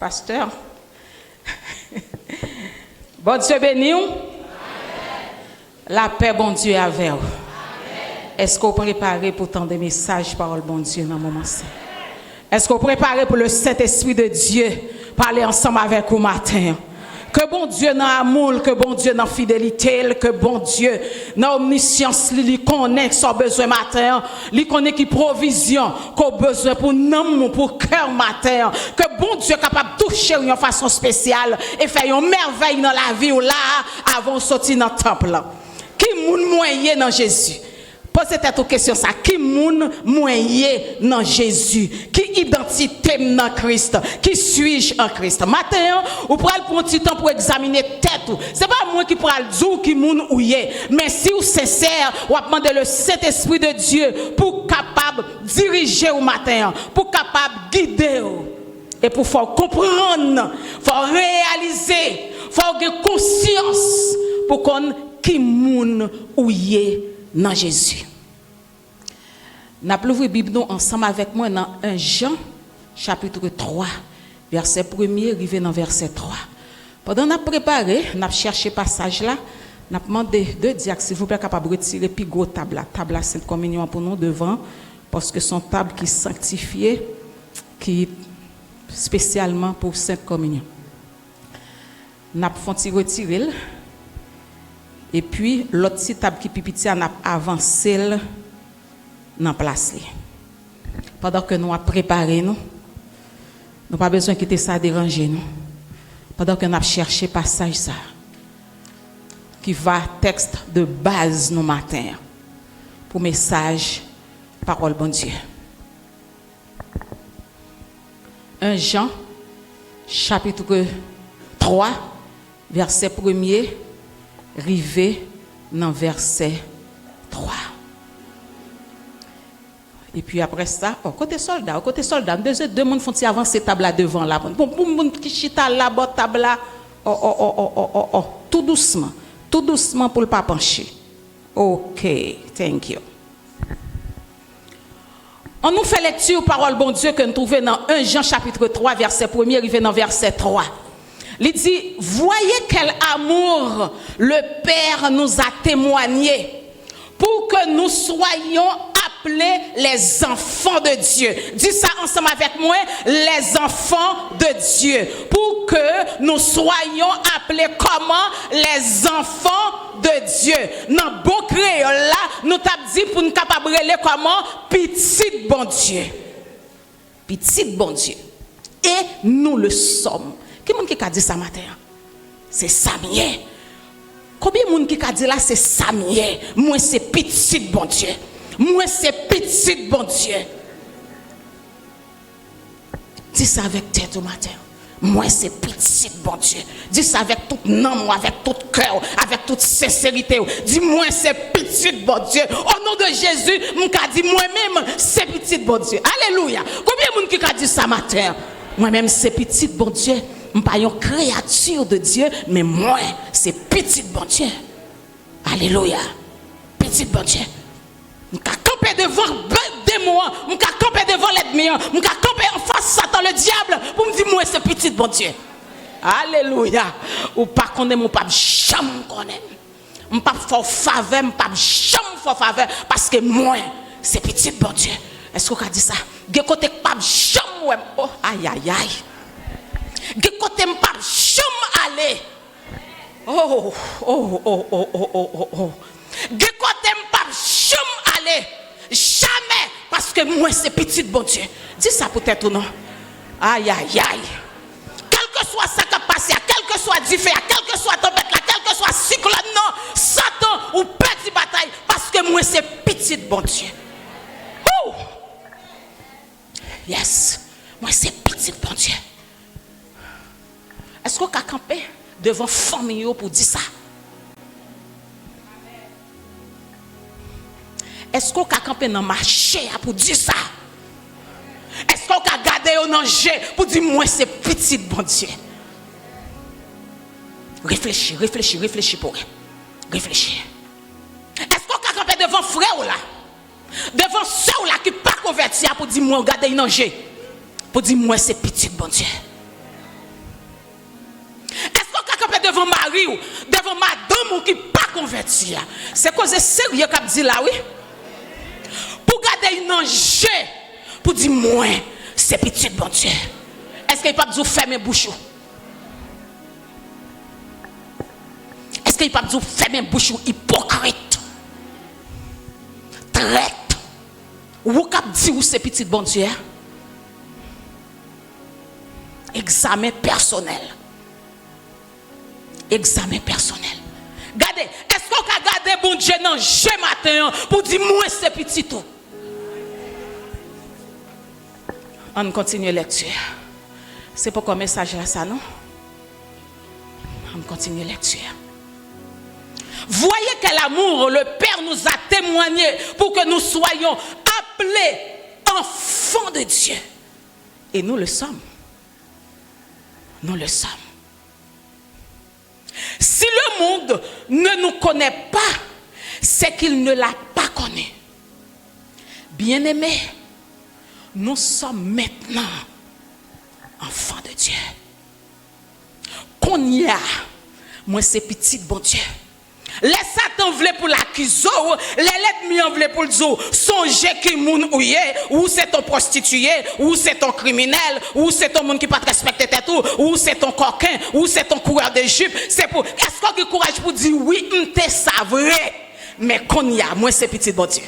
Pasteur. Bon Dieu béni. La paix, bon Dieu, avec vous. Est-ce que vous préparez pour tant de messages, parole, bon Dieu, dans le moment? Est-ce que vous préparez pour le Saint-Esprit de Dieu parler ensemble avec vous matin? Que bon Dieu dans l'amour, que bon Dieu dans la fidélité, que bon Dieu dans l'omniscience, lui connaît son besoin matin, lui connaît qui provision, qu'on besoin pour nous, pour cœur matin, que bon Dieu est capable de toucher d'une façon spéciale et faire une merveille dans la vie ou là avant de sortir dans le temple. Qui moun moyen dans Jésus? Posez-vous cette question ça. Qui moun moyen dans Jésus? Qui identité dans Christ? Qui suis-je en Christ? Matin, vous prenez un petit temps pour examiner tête. C'est pas moi qui prends le dire qui moun ouye, mais si vous sincère, vous demandez le Saint-Esprit de Dieu pour capable diriger au matin, pour capable guider et pour faire comprendre, pour réaliser, pour avoir conscience pour qu'on qui moun ouye dans Jésus. N'a plus ouvert Bible nous ensemble avec moi dans 1 Jean chapitre 3 verset 1er arrivé dans verset 3. Pendant n'a préparé, n'a cherché passage là, n'a demandé de dire s'il vous plaît capable de retirer puis gros table la Sainte Communion pour nous devant parce que son table qui sanctifiée qui spécialement pour Sainte Communion. N'a fait retirer et puis l'autre petite table qui pipiti a avancé dans place. Pendant que nous avons préparé nous n'avons pas besoin de quitter ça déranger nous. Pendant que nous avons cherché passage ça qui va texte de base nous matin pour message parole bon Dieu. 1 Jean chapitre 3 verset 1er rivé dans verset 3. Et puis après ça, côté soldat, deux monde font avancer table là devant là. Bon monde qui chita là bas table là. Tout doucement pour le pas pencher. OK, thank you. On nous fait lecture parole bon Dieu que nous trouvons dans 1 Jean chapitre 3 verset 1er arrivé dans verset 3. Il dit, voyez quel amour le Père nous a témoigné pour que nous soyons appelés les enfants de Dieu. Dis ça ensemble avec moi, les enfants de Dieu. Pour que nous soyons appelés comment? Les enfants de Dieu. Dans bon créole là, nous t'avons dit pour nous capables de comment? Petit bon Dieu. Petit bon Dieu. Et nous le sommes. Qui a dit ça matin? C'est Samien. Combien de monde qui a dit là c'est Samien? Moi c'est petit bon Dieu. Moi c'est petit bon Dieu. Dis ça avec tête au matin. Moi c'est petit bon Dieu. Dis ça avec tout nom, avec tout cœur, avec toute sincérité. Dis moi c'est petit bon Dieu. Au nom de Jésus, m'ka dit moi-même c'est petit bon Dieu. Alléluia. Combien de monde qui a dit ça matin? Moi-même c'est petit bon Dieu. Je ne suis pas une créature de Dieu, mais moi, c'est petit bon Dieu. Alléluia. Petit bon Dieu. Je suis campé devant des démons, je suis campé devant l'ennemi, je suis campé en face Satan, le diable, pour me dire, moi, c'est petit bon Dieu. Alléluia. Ou pas qu'on aime, ou pas jamais qu'on aime. Je ne suis pas fort faveur, je ne suis pas jamais fort faveur, parce que moi, c'est petit bon Dieu. Est-ce qu'on a dit ça? Je ne suis pas jamais. Oh, aïe, aïe, aïe. De côté m'pas jamais aller. De côté m'pas jamais aller. Jamais parce que moi c'est petit bon Dieu. Dis ça peut-être ou non. Aïe aïe aïe. Quel que soit ça qui a passé, quel que soit du fait, quel que soit tempête là, quel que soit cyclone non, Satan ou petit bataille parce que moi c'est petit bon Dieu. Yes. Moi c'est petit bon Dieu. Est-ce qu'on a campé devant famille pour dire ça? Est-ce qu'on a campé dans le marché pour dire ça? Est-ce qu'on a gardé au danger pour dire moi c'est petit bon Dieu? Réfléchis pour eux. Réfléchis. Est-ce qu'on a campé devant frère là? Devant soeur là qui pas converti pour dire moi gardé au danger? Pour dire moi c'est petit bon Dieu. devant mari ou, devant madame ou qui pas converti. C'est cause sérieux qu'a dit là oui. Pour garder une danger pour dire moi c'est petit bon Dieu. Est-ce qu'il pas vous fermer bouche? Est-ce qu'il pas vous fermer bouche hypocrite? Traite. Ou cap dit ou c'est petit bon Dieu? Examen personnel. Examen personnel. Regardez, est-ce qu'on a gardé bon Dieu dans ce matin pour dire moi c'est petit tout? On continue la lecture. C'est pas comme message là ça non? On continue la lecture. Voyez quel amour le Père nous a témoigné pour que nous soyons appelés enfants de Dieu. Et nous le sommes. Nous le sommes. Si le monde ne nous connaît pas, c'est qu'il ne l'a pas connu. Bien-aimés, nous sommes maintenant enfants de Dieu. Qu'on y a, moi c'est petit bon Dieu. Les Satan voulait pour l'accuser, les l'ennemi voulait pour le dire, songez qui moun ou c'est ton prostitué, ou c'est ton criminel, ou c'est ton monde qui pas respecter tes tout, ou c'est ton coquin, ou c'est ton coureur de jupe. C'est pour, est-ce qu'on a courage pour dire oui, m'te ça vrai, mais qu'on y a, moi c'est petit bon Dieu.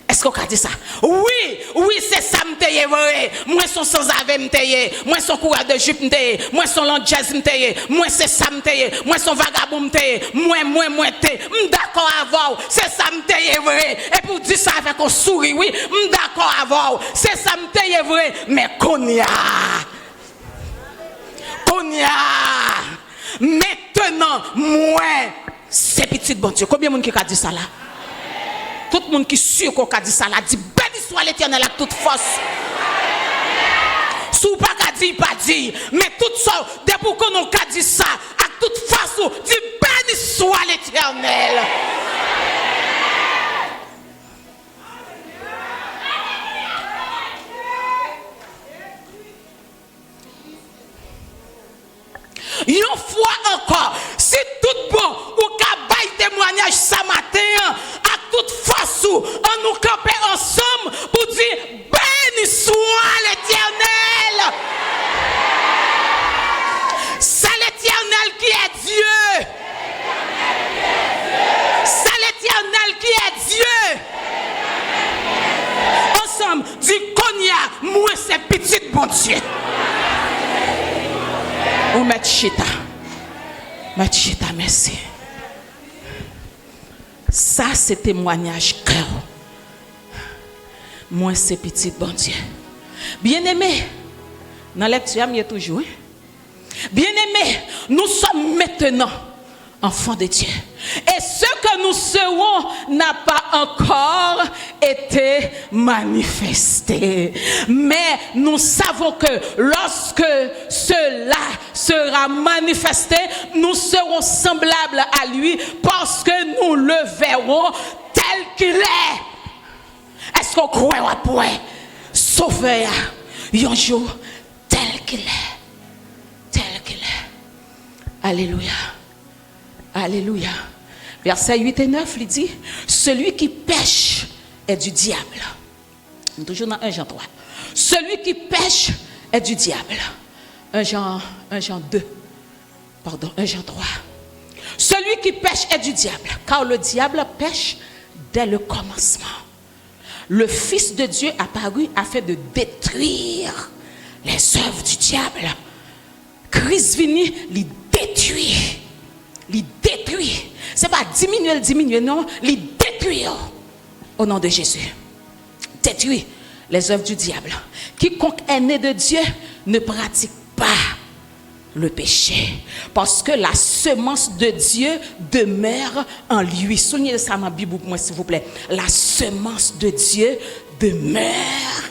Est-ce qu'on a dit ça? Oui, c'est ça m'teye vrai. Moi son sans ave m'teye, moi son coureur de jupe m'teye, moi son long jazz m'teye, moi c'est ça m'teye, moi son vagabond m'teye, moi t'es, d'accord avec, c'est ça m'teye vrai. Et pour dire ça avec un sourire, oui, d'accord avec, c'est ça m'teye vrai, mais qu'on y a. Maintenant, moi, c'est petit bon Dieu. Combien de monde qui a dit ça là? Tout le monde qui est sûr qu'on a dit ça là, dit béni soit l'Éternel avec toute force. Si vous pas dit, pas dit. Mais tout ça, depuis qu'on a dit ça, avec toute force, dit béni soit l'Éternel. Une fois encore, si tout bon, ou qu'a bail témoignage ce matin, à toute force, on nous camper ensemble pour dire béni soit l'Éternel. C'est l'Éternel qui est Dieu. C'est l'Éternel qui est Dieu. Ensemble, dit Konya, moi c'est petit bon Dieu. Ou Matchita, merci. Ça, c'est témoignage cœur. Moi, c'est petit bon Dieu. Bien-aimé, dans la lecture, il y a toujours. Bien-aimé, nous sommes maintenant enfants de Dieu. Et ce que nous serons n'a pas encore été manifesté. Mais nous savons que lorsque cela sera manifesté, nous serons semblables à lui parce que nous le verrons tel qu'il est. Est-ce qu'on croit à point? Sauver un jour tel qu'il est. Tel qu'il est. Alléluia. Alléluia. Versets 8 et 9, il dit, celui qui pêche est du diable. Toujours dans 1 Jean 3. Celui qui pêche est du diable. 1 Jean 2. Pardon, 1 Jean 3. Celui qui pêche est du diable, car le diable pêche dès le commencement. Le Fils de Dieu apparu afin de détruire les œuvres du diable. Christ vini, il détruit. Il détruit. C'est pas diminuer, non. Il détruit. Au nom de Jésus. Détruit les œuvres du diable. Quiconque est né de Dieu ne pratique pas le péché. Parce que la semence de Dieu demeure en lui. Soulignez ça dans la Bible pour moi, s'il vous plaît. La semence de Dieu demeure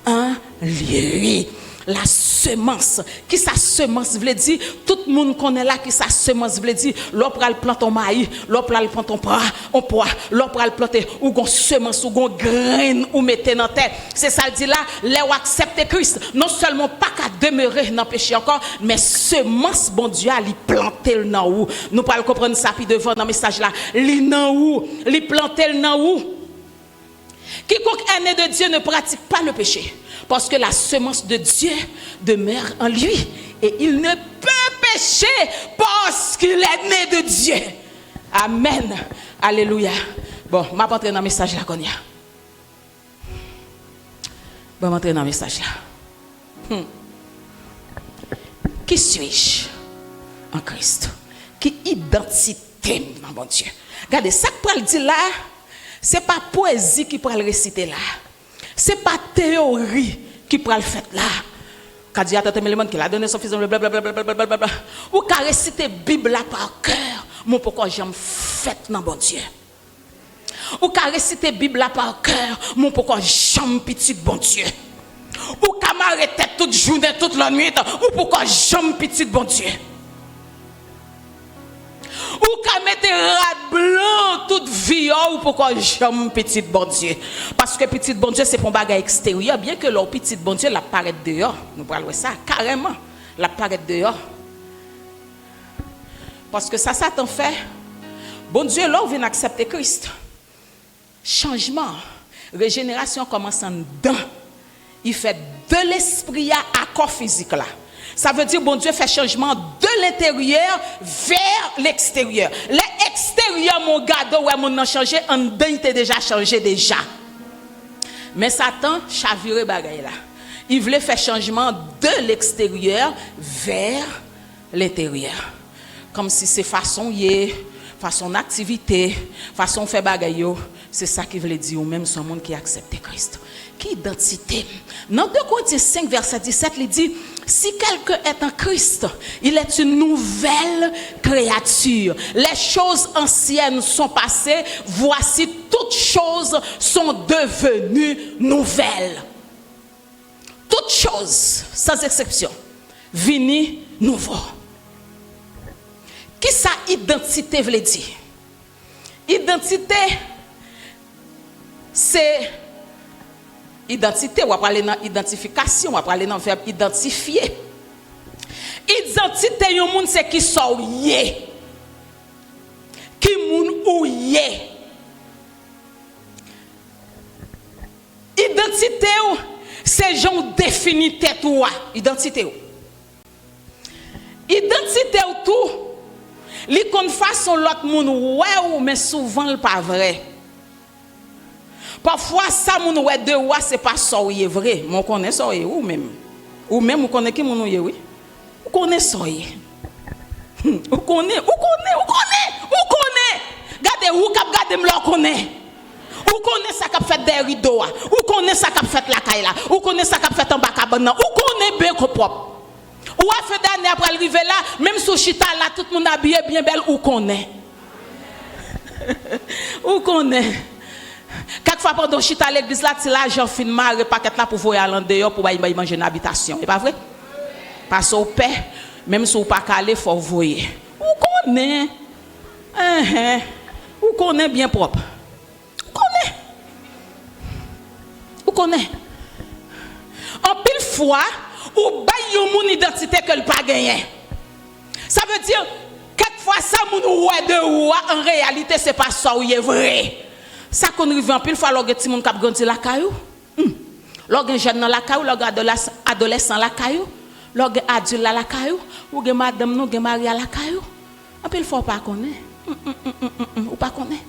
en lui. La semence. Qui sa semence veut dire? Tout le monde connaît là qui sa semence veut dire. L'on pral planter ton maïs, l'on pral planter ton pois, l'on pral planter ou gon semence ou gon graine ou mettez dans terre. C'est ça le dit là, les ou accepter Christ, non seulement pas qu'à demeurer dans le péché encore, mais semence bon Dieu a li planter dans ou. Nous pral comprendre ça puis devant dans message là, li nan ou, li planter dans ou. Quiconque est né de Dieu ne pratique pas le péché, parce que la semence de Dieu demeure en lui et il ne peut pécher parce qu'il est né de Dieu. Amen. Alléluia. Bon, je vais entrer dans le message là. Je vais entrer dans le message là. Qui suis-je en Christ? Qui identité dans mon Dieu? Regardez, ça que Paul dit là, ce n'est pas poésie qui pourra le réciter là. Ce n'est pas théorie qui pourra le faire là. Quand Dieu a tant d'éléments qu'il a donné son fils, blablabla. Ou qu'à réciter la Bible là par cœur, mon pourquoi j'aime fait dans bon Dieu. Ou qu'à réciter la Bible là par cœur, mon pourquoi j'aime petit bon Dieu. Ou qu'à m'arrêter toute journée, toute la nuit, ou pourquoi j'aime petit bon Dieu. Ou qu'à mettre rat blanc toute vie, ou pourquoi j'aime petit bon Dieu. Parce que petit bon Dieu c'est pour un bagage extérieur, bien que leur petit bon Dieu la paraît dehors. Nous parlons ça carrément, la paraît dehors. Parce que ça t'en fait. Bon Dieu là vient accepter Christ. Changement, régénération commence en dedans. Il fait de l'esprit à corps physique là. Ça veut dire bon Dieu fait changement de l'intérieur vers l'extérieur. L'extérieur mon gado ouais mon a changé, en dedans il était déjà changé déjà. Mais Satan chaviré bagaille là. Il voulait faire changement de l'extérieur vers l'intérieur. Comme si c'est façon façon activité, façon faire bagaille, c'est ça qu'il voulait dire ou même son monde qui accepte Christ. Qui identité? Dans 2 Corinthiens 5 verset 17, il dit si quelqu'un est en Christ, il est une nouvelle créature. Les choses anciennes sont passées, voici toutes choses sont devenues nouvelles. Toutes choses, sans exception, vini nouveau. Qui sa identité veut dire? Identité, c'est identité, on va parler dans identification, on va parler dans le verbe identifier. Identité, yon moun c'est qui sont yé. Qui moun ou yé. Identité, c'est genre défini tête ou. Identité. Identité ou tout. Li kon façon l'autre moun ouais ou mais souvent le pas vrai. Parfois ça moun ouais de ouais c'est pas ça ou est vrai, mais on connaît ça ou même on connaît qui moun oui. On connaît ça. On connaît. Regardez ou cap garder me là connaît. Ou connaît ça qu'a fait des rideaux, ou connaît ça qu'a fait la caille là, ou connaît ça qu'a fait en bas cabane, ou connaît bien propre. Ou a fait d'année après arriver là, même sous chita là, tout le monde habillé bien belle, ou connaît. Ou connaît. Quelquefois pendant chita à l'église là, c'est là, j'en filme marre paquet là pour voyer à l'endroit pour manger une habitation. C'est pas vrai? Parce au paix, même si vous pas calé, faut voyer. Ou connaît. Ou connaît bien propre. Ou connaît. En pile fois, ou baille yon moun identité que le pas gagné. Ça veut dire quelquefois ça moun ouais de ou en réalité c'est pas ça ou est vrai. Ça qu'on arrive en pile fois lorsque ti moun k'ap grandi la caillou. Lorsque jeune dans la caillou, lorsque adolescent la caillou, lorsque adulte la caillou, ou gen madame nou gen mari la caillou. En pile fois pas connaît. Ou pas connaît.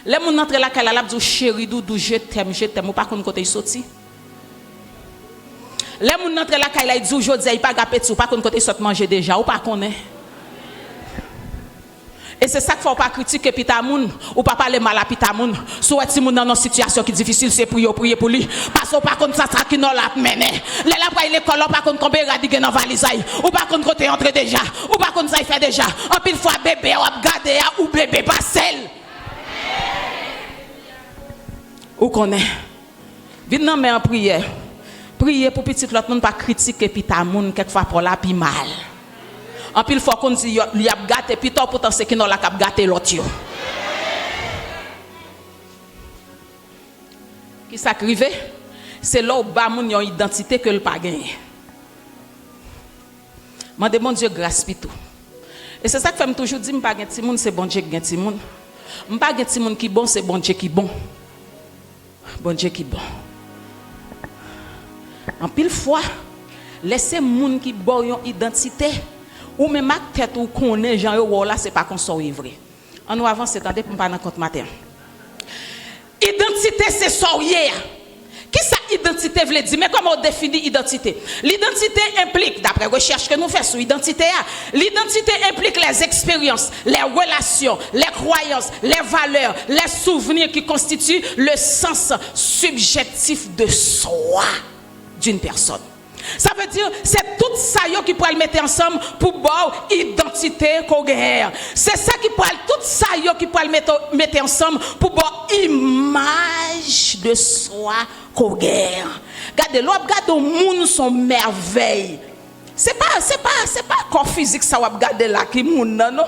Les moun entre la caillou la dit chéri doudou je t'aime ou pas connait côté sorti. Les moun entre la caille la dit aujourd'hui il pas gapet ou pas qu'on côté saute manger déjà ou pas connaît. Et c'est ça qu'il faut pas critiquer pita moun ou pas parler mal à pita moun. Soit si moun dans une situation qui difficile c'est pour prier pour lui parce que pas contre ça qui non la mener. Les la pour l'école pas contre combien radique dans valise ou pas contre côté entrer déjà ou pas contre ça il fait déjà. En pile fois bébé ou regarder ou bébé pas celle. Ou connaît. Vite non mais en prière. prier pour petit l'autre monde pas critiquer puis ta monde quelquefois pour la puis mal. En pile fois qu'on dit il a gâté puis toi pourtant c'est qui non la cap gâter l'autre yo. Qui ça crivé? C'est là où ba moun yon identité que le pas gagné. Mande mon Dieu grâce pour tout. Et c'est ça que fait toujours dire m'pa gen ti moun c'est bon Dieu qui gen ti moun. M'pa gen ti moun qui bon c'est bon Dieu qui bon. Bon Dieu qui bon. En pile fois laissez moun qui bon yon identité ou même ak tête ou connaît Jean yo là c'est pas qu'on soit vrai. On nous avance attendez pour pas dans compte matin. Identité c'est soyer. Qui ça identité veut dire? Mais comment on définit identité? L'identité implique, d'après recherche que nous faisons sur l'identité, l'identité implique les expériences, les relations, les croyances, les valeurs, les souvenirs qui constituent le sens subjectif de soi d'une personne. Ça veut dire c'est tout ça qui pourrait le mettre ensemble pour voir identité qu'on gagne. C'est ça qui pourrait tout ça qui pourrait le mettre ensemble pour voir image de soi qu'on gagne. Regardez, l'objet de monde sont merveilles. C'est pas corps physique ça va regarder là qui moun non.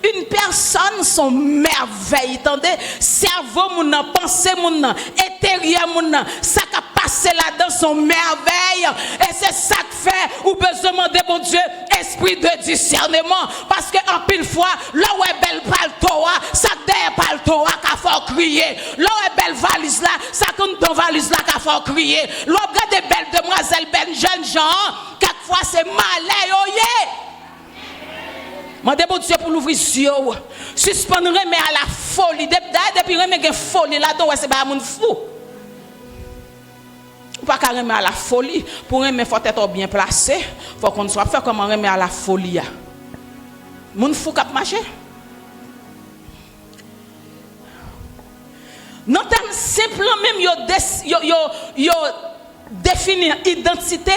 Une personne son merveille, attendez, cerveau moun, pensée moun, intérieur moun, ça qui passé là-dedans son merveille et c'est ça que fait ou besoin demander bon Dieu esprit de discernement parce que en pile fois là où est belle paltoa, ça derrière paltoa qu'a faut crier. Là où est belle valise là, ça compte dans valise là qu'a faut crier. Là regardez belle demoiselle, belle jeune gens, quelquefois c'est malais oyé. Mandez bon Dieu pour l'ouvrir yeux. Suspendre mais à la folie. Depuis remet gen folie là-dedans c'est pas moun fou. Ou pas remet à la folie. Pour remet faut être bien placé. Faut qu'on soit fait comment remet à la folie. Moun fou k'ap marcher. Non terme simplement même yo définir identité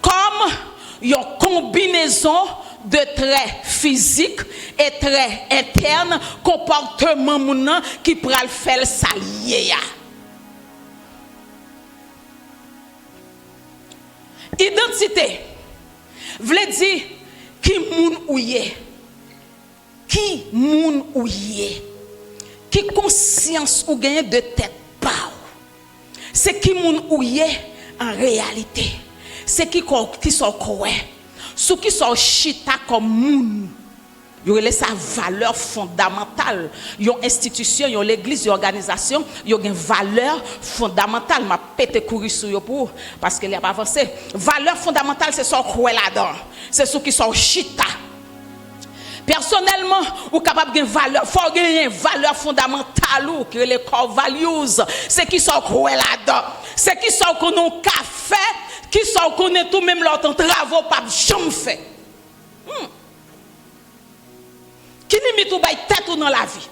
comme une combinaison de traits physiques et traits internes, comportement mounan qui pral faire s'allier. Identité veut dire qui moun ou yé, qui moun ou yé, qui conscience ou gagne de tête pa. C'est qui moun ou yé en réalité. C'est qui sont quoi, ceux qui sont chita comme moun, ils ont sa valeur fondamentale. Ils ont institution, ils ont l'église, ils ont organisation, ils ont une valeur fondamentale. Ma pété courir sur eux pour parce qu'elle a pas avancé. Valeur fondamentale, c'est son quoi là-dedans. C'est ceux qui sont chita. Personnellement, ou capable de valeur, faut gagner valeur fondamentale ou que les core values, c'est qui sont quoi là-dedans. C'est qui sont qu'on a café. Qui sont connaît tout même leur travaux pas jamais fait. Qui limite ou bay tête ou dans la vie.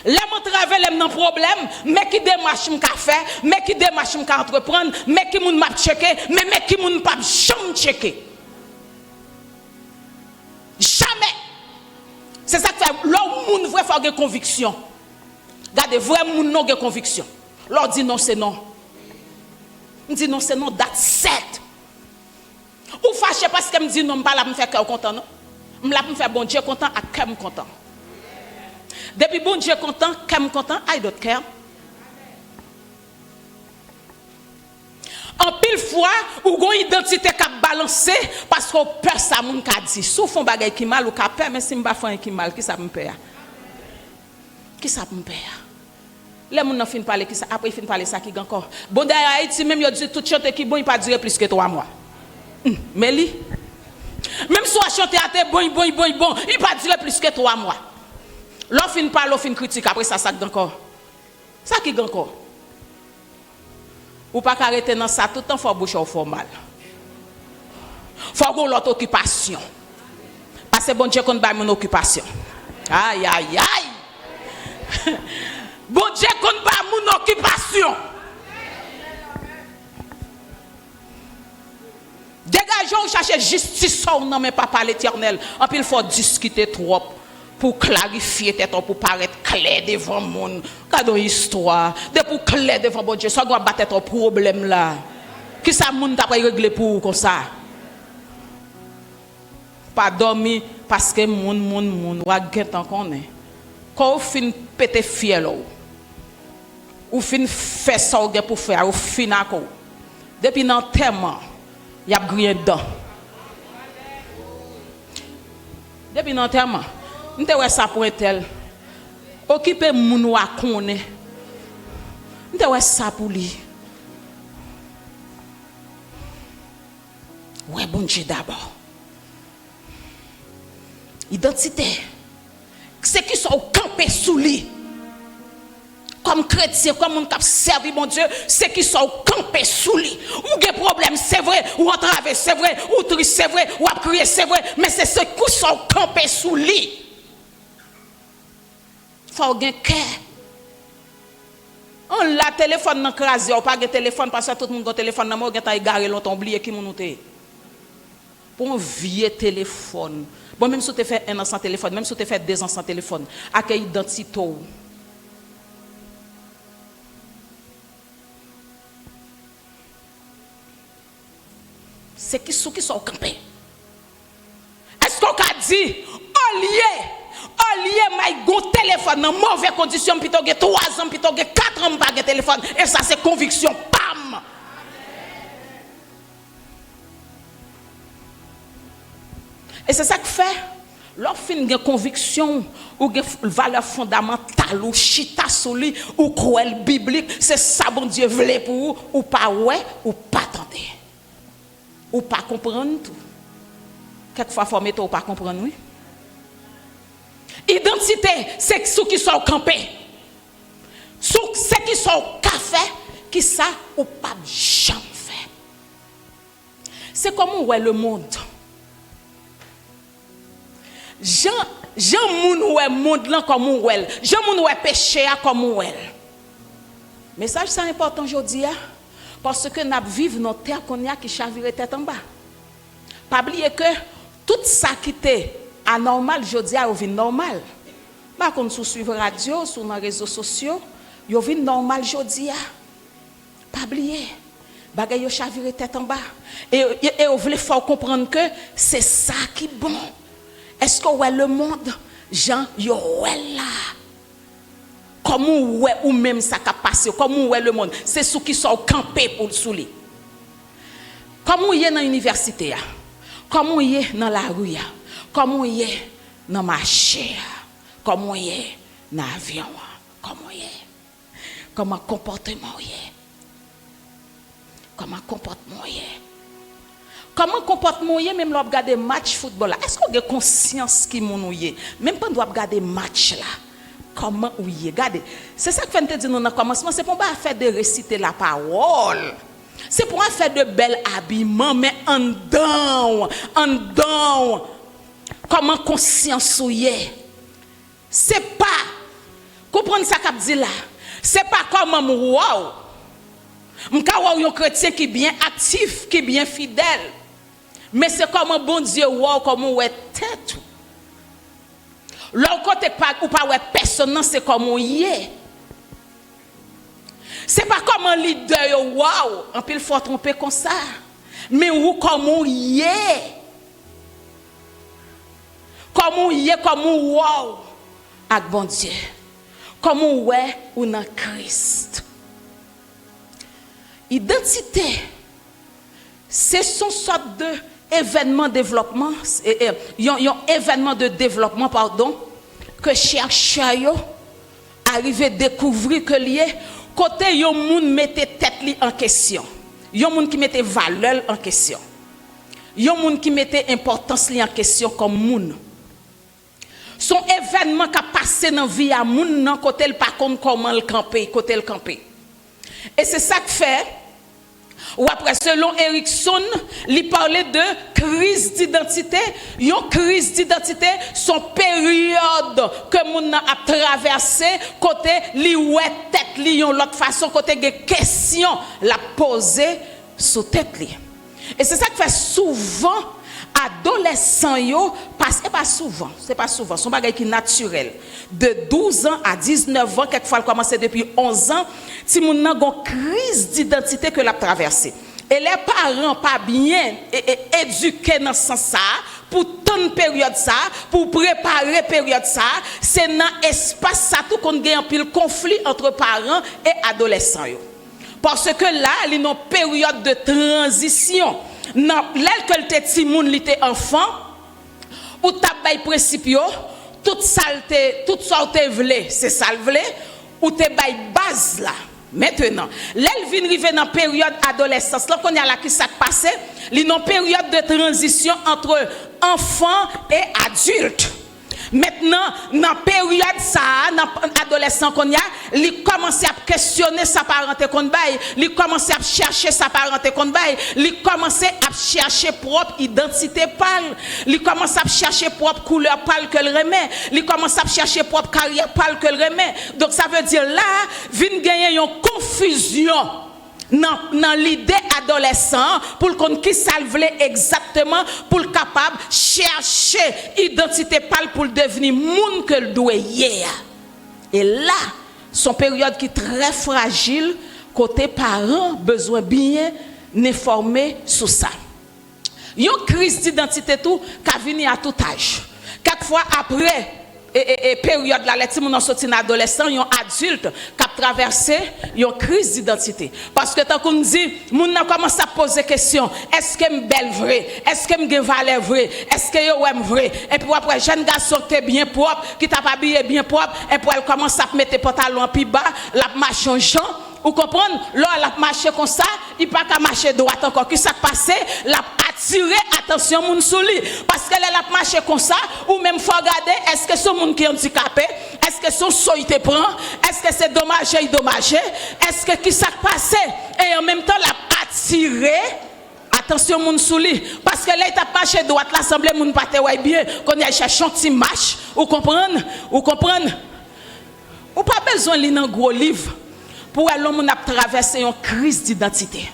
Les mon travail les nan problème, mais qui démarche m'ka faire, mais qui démarche m'ka entreprendre, mais qui moun m'a checker, mais qui moun pas jamais checker. Jamais. C'est ça que fait l'homme moun vrai faut avoir conviction. Regardez vrai moun non gen conviction. L'on dit non c'est non. On dit non, c'est non, that's set. Ou fâché parce que me dit non, je ne vais pas me faire cœur content, non? Je vais me faire bon Dieu content, à cœur content. Depuis bon Dieu content, cœur content, I don't care. En pile fois, ou une identité qui a balancé parce qu'on peur ça, moun ka dit. Sous fond bagay qui mal ou ka peur, mais si je ne fais pas qui mal, qui ça me peur? Qui ça me peur? Les gens ne finissent pas parler ça, après ils finissent parler ça qui encore. Bon d'ailleurs Haïti même il dit tout chanter qui bon il pas durer plus que 3 mois. Mais lui même si on chanter à bon, il pas durer plus que 3 mois. L'on finit parler, l'on finit critique après ça encore. Ça qui encore. Ou pas arrêter dans ça tout le temps faut boucher au formal. Faut avoir l'autre occupation. Parce que bon Dieu qu'on ba mon occupation. Aïe aïe aïe. Bon Dieu qu'on pas mon occupation. Dégageons chercher justice non mais pas par l'Éternel. En plus il faut discuter trop. pour clarifier tête pour paraître clair devant le monde. Regardons l'histoire. De pour clair devant bon Dieu, ça doit battre ton problème là. Qui ça monde t'a régler pour comme ça? Pas dormir parce que moun wa gen tant connaît. Quand on fin péter fiel ou fin faire ça pour faire ou finako. Depuis l'enterrement, il y a grien dedans. Depuis l'enterrement, nous te ça pour tel. Occuper moun wa connaît. Nous te ça pour lui. Ouais, bon Dieu d'abord. Identité. C'est qui sont campés sous lui. Comme chrétien, comme on qui servi mon Dieu, c'est qui sont campés sous lui. Ou des problèmes, c'est vrai. Ou en travers, c'est vrai. Ou triste, c'est vrai. Ou à crier, c'est vrai. Mais c'est ceux qui sont campés sous lui. Il faut un cœur. On l'a téléphone dans crasé, on pas de téléphone parce que tout le monde a téléphone dans moi, on a égaré longtemps oublié qui mon était. Pour un vieux téléphone. Bon, même si tu fais 1 an sans téléphone, même si tu fais 2 ans sans téléphone, à quelle identité? C'est qui sont campés. Est-ce qu'on a dit, au lieu, my go téléphone dans mauvaise condition, puis tu as 3 ans, puis tu as 4 ans, pas de téléphone, et ça c'est conviction, pam! Et c'est ça que fait, lorsqu'on a une conviction, ou une valeur fondamentale, ou chita soli, ou cruel biblique, c'est ça bon Dieu voulait pour vous, ou pas ouais, ou pas tenter. Ou pas comprendre tout. Quelquefois, il faut mettre ou pas comprendre, oui. Identité, c'est ceux qui sont campés. Ceux qui sont café, qui ça ou pas jamais fait. C'est comme où est le monde. Jean moun ouè monde là comme ou elle. Jean moun ouè péché comme ou elle. Message ça important aujourd'hui parce que n'a vivre dans terre qu'on y a qui chavire tête en bas. Pas oublier que tout ça qui était anormal aujourd'hui a devenu normal. Pas comme sous suivre radio, sur les réseaux sociaux, yo vinn normal aujourd'hui. Pas oublier. Bagay yo chavire tête en bas et on voulait faire comprendre que c'est ça qui bon. Est-ce que ouais le monde Jean yo ouais là comment ouais ou même ça qui passé comment ouais le monde c'est ceux qui sont campés pour sous lui comment y est dans l'université comment y est dans la rue comment y est dans marché comment y est dans avion comment y est comment comportement y est comment comportement y est. Comment comportement est même lorsque regarder match football là est-ce qu'on a conscience qui mon est même pas doit regarder match là comment ou est regardez c'est ça que fait te dire dans le commencement c'est pour pas faire de réciter la parole c'est pour faire de bel habillement mais en dedans comment conscience ou est c'est pas comprendre ça qu'a dit là c'est pas comment wow m'ka un chrétien qui bien actif qui bien fidèle. Mais c'est comme un bon Dieu, wow, comme on est tête. L'autre côté, ou pas ouais personne, c'est comme on y est. C'est pas comme un leader, wow, en pile faut tromper comme ça. Mais ou comme on y est. Comme on y est, comme on wow, avec bon Dieu. Comme on est, ou dans Christ. Identité, c'est son sorte de événement développement, un événement de développement pardon que chercheur arrive à découvrir que lié côté yon moun mette tête li en question, yon moun qui mette valeur en question, yon moun qui mette importance li en question comme moun. Son événement qui a passé dans vie à moun nan côté le par contre comment le camper côté le camper. Et c'est ça que fait ou après selon Erickson, il parlait de crise d'identité. Une crise d'identité, son période que moun a traversé côté li ouais tête li yon l'autre façon côté des questions la poser sous tête li. Et c'est ça que fait souvent adolescents yo parce que pas souvent, c'est pas souvent, son bagage qui est naturel. De 12 ans à 19 ans, quelquefois commencer depuis 11 ans, si moun nan gon crise d'identité que l'a traversé. Et les parents pas bien éduqués dans ce sens ça pour toute période ça, pour préparer période ça, c'est dans espace ça tout qu'on gagne un pile conflit entre parents et adolescents yo. Parce que là, il y a une période de transition. Là que le petit moun li te enfant, ou t'a bay principio, tout ça te vle, c'est ça le vle, ou te bay base là. Maintenant, là il vient arriver dans période adolescence, là qu'on y a là qui s'est passé, il y a une période de transition entre enfant et adulte. Maintenant, dans la période ça, dans l'adolescent qu'on y a, il commence à questionner sa parenté qu'on baille, il commence à chercher sa parenté qu'on baille, il commence à chercher propre identité pâle, il commence à chercher propre couleur pâle que le remet, il commence à chercher propre carrière pâle que le remet. Donc ça veut dire là, vient gagner une confusion dans l'idée adolescent pour qu'on qui salve exactement pour le capable chercher identité pâle pour devenir monde que le doit hier. Et là son période qui est très fragile côté parents besoin bien informer sur ça. Une crise d'identité tout qui vient à tout âge. Quelquefois après et période là les gens sorti adolescent yon adulte qui a traversé une crise d'identité parce que tant qu'on dit moun nan commence à poser question est-ce que me belle vrai est-ce que me gen valeur vrai est-ce que yo aime vrai et puis après jeune garçon qui bien propre qui t'a habillé bien propre et puis elle commence à mettre pantalon plus bas la marche en gens ou comprendre là la marcher comme ça il pas qu'à marcher droit encore qui ça passé la attirer attention moun sou li parce que là la marcher comme ça ou même faut regarder est-ce que son monde qui est handicapé est-ce que son soin te prend est-ce que c'est dommagé est-ce que qui ça passé et en même temps la attirer attention moun sou li parce que là il t'a marché droite l'assemblée moun pas te ouais bien qu'on y a chercher un petit marche ou comprendre ou pas besoin li nan gros livre pour l'homme a traversé une crise d'identité.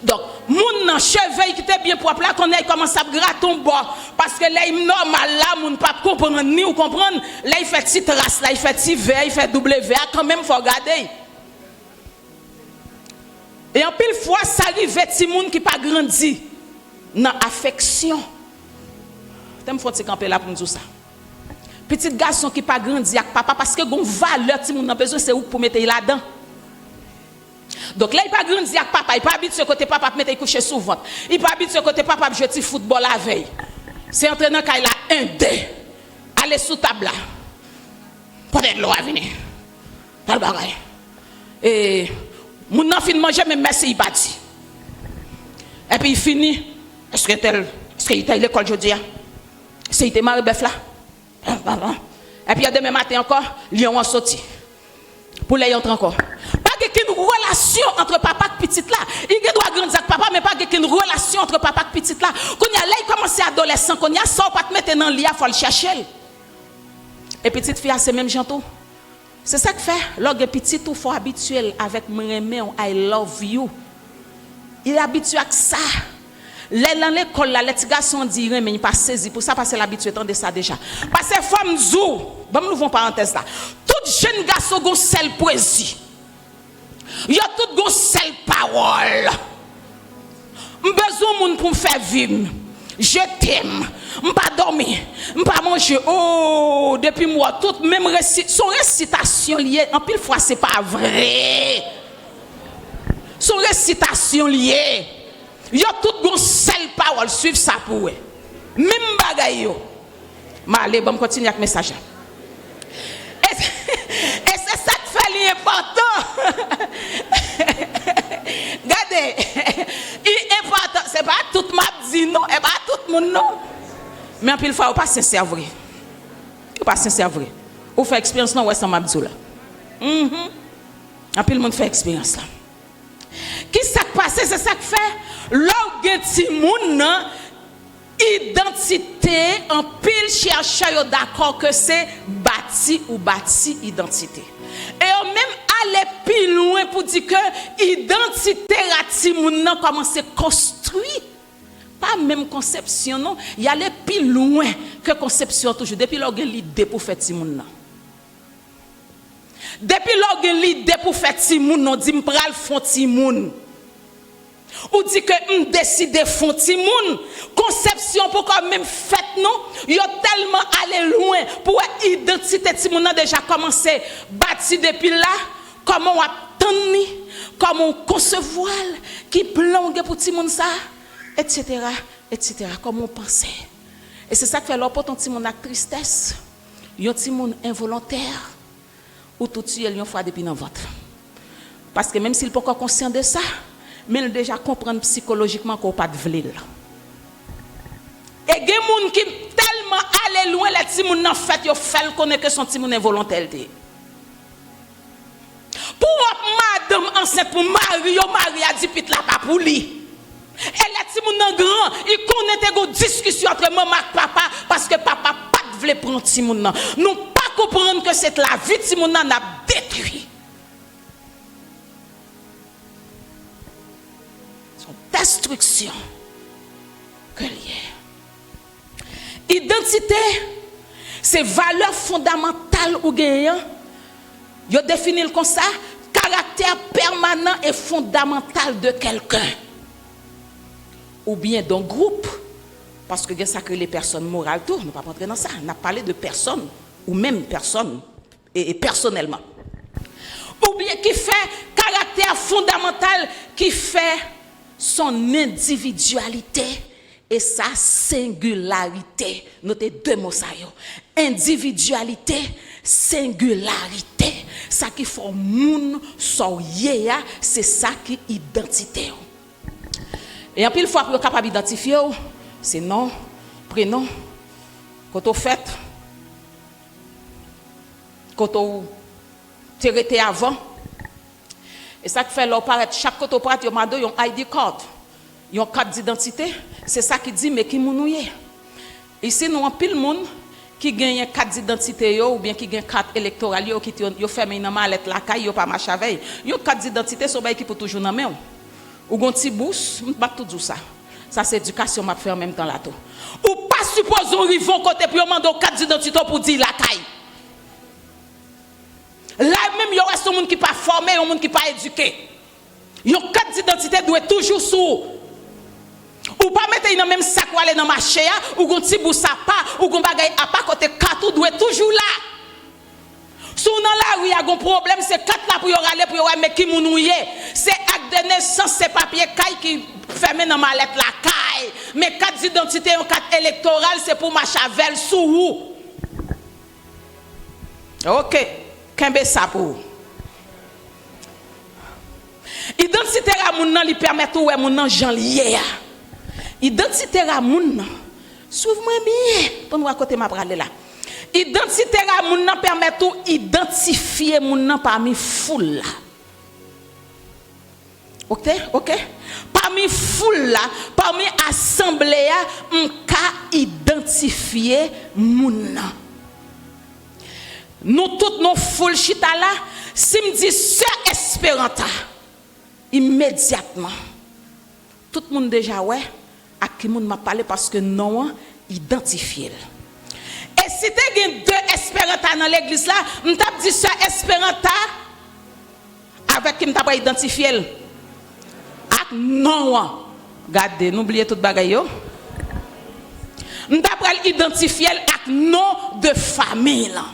Donc, moun nan cheveux qui était bien propre là, qu'on a commencé à gratter un bord. Parce que là, il normal là, moun pas comprendre ni ou comprendre. Là, il fait petite race, là, il fait petit V, il fait W, quand même, faut regarder. Et en pile fois, ça arrive petit moun qui pas grandi dans affection. T'aimes faut te camper là pour nous dire ça. Petit garçon qui pas grandi avec papa parce que gon valeur ti moun nan besoin c'est où pour mettre là-dedans. Donc là il pas grandi avec papa, il pas habitué côté papa mettre coucher sous ventre. Il pas habitué côté papa jouer petit football la veille. C'est entraînant quand il a un dé. Aller sous table là. Peut-être l'eau à venir. Pas le bagay. Et moun nan fin manger même merci il pas dit. Et puis il finit est-ce qu'il était à l'école aujourd'hui? C'est il était Marie Bœuf là. Et puis demain matin encore, Lyon a sorti. Pour les entrer encore. Pas qu'une relation entre papa et petite là. Il doit grandir avec papa, mais pas qu'une relation entre papa et petite là. Quand il y a là, il commence à adolescent, quand il y a ça, pas te mettre dans l'IA, il faut le chercher. Et petite fille, c'est même gentil. C'est ça que fait. Lorsque petite, il faut habituer avec mon I love you. Il est habitué avec ça. Dans l'école, les petits garçons disent, mais ils ne pas saisi. Pour ça, parce que l'habitude de ça déjà. Parce que femme zou, bon, nous avons parenthèse là. Tout jeune garçon a une seule poésie. Il y a tout une seule parole. J'ai besoin de pour me faire vivre. Je t'aime. Je ne pas dormir. Je ne pas manger. Oh, depuis moi, toute même son récitation liée, en pile fois, ce n'est pas vrai. Son récitation liée. Il y a toute une seule parole, suivre ça pour eux. Même bagaille yo. Ma allez, bon continue avec le message. Et c'est ça qui fait l'important. Regardez, l'important, c'est pas tout le monde dit non, et pas tout le monde non. Mais en pile fois, on pas sincère vrai. On pas sincère vrai. On fait expérience non, ouais, ça m'a dit là. En pile monde fait expérience là. Qui ça passe, c'est ça qui fait l'orgenti moun identité en pile chercher d'accord que c'est bâti ou bâti identité. Et même à aller plus loin pour dire que l'identité à Timoun nan commence à construire. Pas même conception, non. Il y a aller plus loin que conception toujours. Depuis là, il y a l'idée pour faire Timoun nan. Depuis là, il y a l'idée pour faire Timoun nan. Dit m'pral font Timoun. Ou dit que on décide de font Timoun. Conception pour quand même fait non. Il y a tellement aller loin pour identité Timoun nan déjà commencé bâti depuis là. Comment on attend, comment on concevoir, qui plan pour Timoun ça. Etc., etc., comme on pensait. Et c'est ça qui fait l'opportunité de Timoun avec tristesse. Yon Timoun involontaire, ou tout de suite, il y a une fois depuis dans le ventre. Parce que même s'il n'est pas encore conscient de ça, mais il déjà comprendre psychologiquement qu'on n'a pas de vlil. Et il y a des gens qui tellement allé loin, les Timoun en fait, ils fait connaître que son Timoun involontaire. Pour madame enceinte, pour Marie a dit pit la pas pour lui. Et les petits moun grand, ils connaissent des discussions entre maman et papa parce que papa pas voulait prendre petit moun nan. Nous pas comprendre que c'est la vie de petit moun nan a détruit. Son destruction que lié. Identité, c'est valeur fondamentale ou gagnant. Yo définit comme ça, caractère permanent et fondamental de quelqu'un. Ou bien d'un groupe, parce que ça crée les personnes morales, tout, nous ne pouvons pas rentrer dans ça. On a parlé de personnes, ou même personnes, et personnellement. Ou bien qui fait caractère fondamental, qui fait son individualité et sa singularité. Notez deux mots ça. Individualité, singularité. Ça qui fait moun, son yéya, c'est ça qui est identité. Et en pile fois pour être capable d'identifier, c'est nom, prénom, quand on fait, quand on t'arrêté avant. Et ça qui fait là, chaque côté on parle, il y a un ID card, il y a une carte d'identité. C'est ça qui dit, mais qui mounouye. Ici, nous avons pile monde qui gagne une carte d'identité ou bien qui gagne une carte électorale, qui fait une mallette la caille, pas marche avec. Une carte d'identité, c'est qui pour toujours dans main. Ou gon ti bous, m'pa tout ça. Ça c'est éducation m'a fait en même temps là tout. Ou pas supposons rivon côté pour demander carte d'identité pour dire la caille. Là même y a son monde qui pas formé, un monde qui pas éduqué. Yon carte d'identité doit toujours sous. Ou pas mettre dans même sac ou aller dans marché ou gon ti bous ça pas ou gon bagay à pas côté carte doit toujours là. Si on a là où il y a un problème, c'est quatre là pour y aller pour y mais qui mounouye. C'est acte de naissance, c'est papier caille qui ferme dans ma lettre la caille. Mais carte d'identité, carte électorale, c'est pour ma chavel sous où. Ok, qu'est-ce ça pour? Identité à moun nan li permet ou moun nan jan lié. Identité à moun nan. Suivez-moi bien pour nous à côté m'a parler là. Identité à moun nan permet tout identifier moun nan parmi foule là. OK? Parmi foule là, parmi assemblée on ka identifier moun nan. Nous toutes nos foule chita là, si me dit sœur Espéranta immédiatement tout le monde déjà ouais à qui moun m'a parlé parce que non identifier. Et si tu as deux Espéranta dans l'église là, on t'a dit ça Espéranta avec qui on t'a pas identifié. Ak non. Regardez, n'oubliez tout bagaille yo. On t'a pas identifié avec nom de famille là.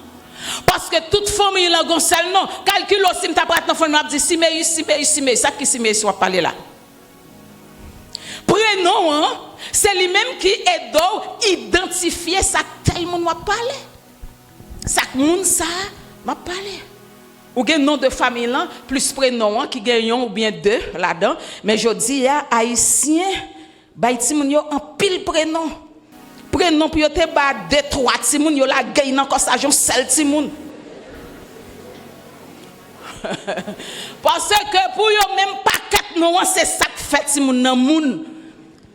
Parce que toute famille là gon seul nom, calcule aussi on t'a pas dans famille dit si ça qui si mais soit parler là. Prénom hein, c'est lui-même qui aide à identifier ça tel monde m'a parlé. Ça monde ça m'a parlé. Ou gen nom de famille là plus prénom hein, qui gagne ou bien deux là-dedans, mais je dis haïtien bay ti moun yo en pile prénom. Prénom pour yo te ba 2 3 ti moun yo la gagne encore ça jon seul ti moun. Parce que pour yo même paquet non c'est ça qui fait ti moun nan moun.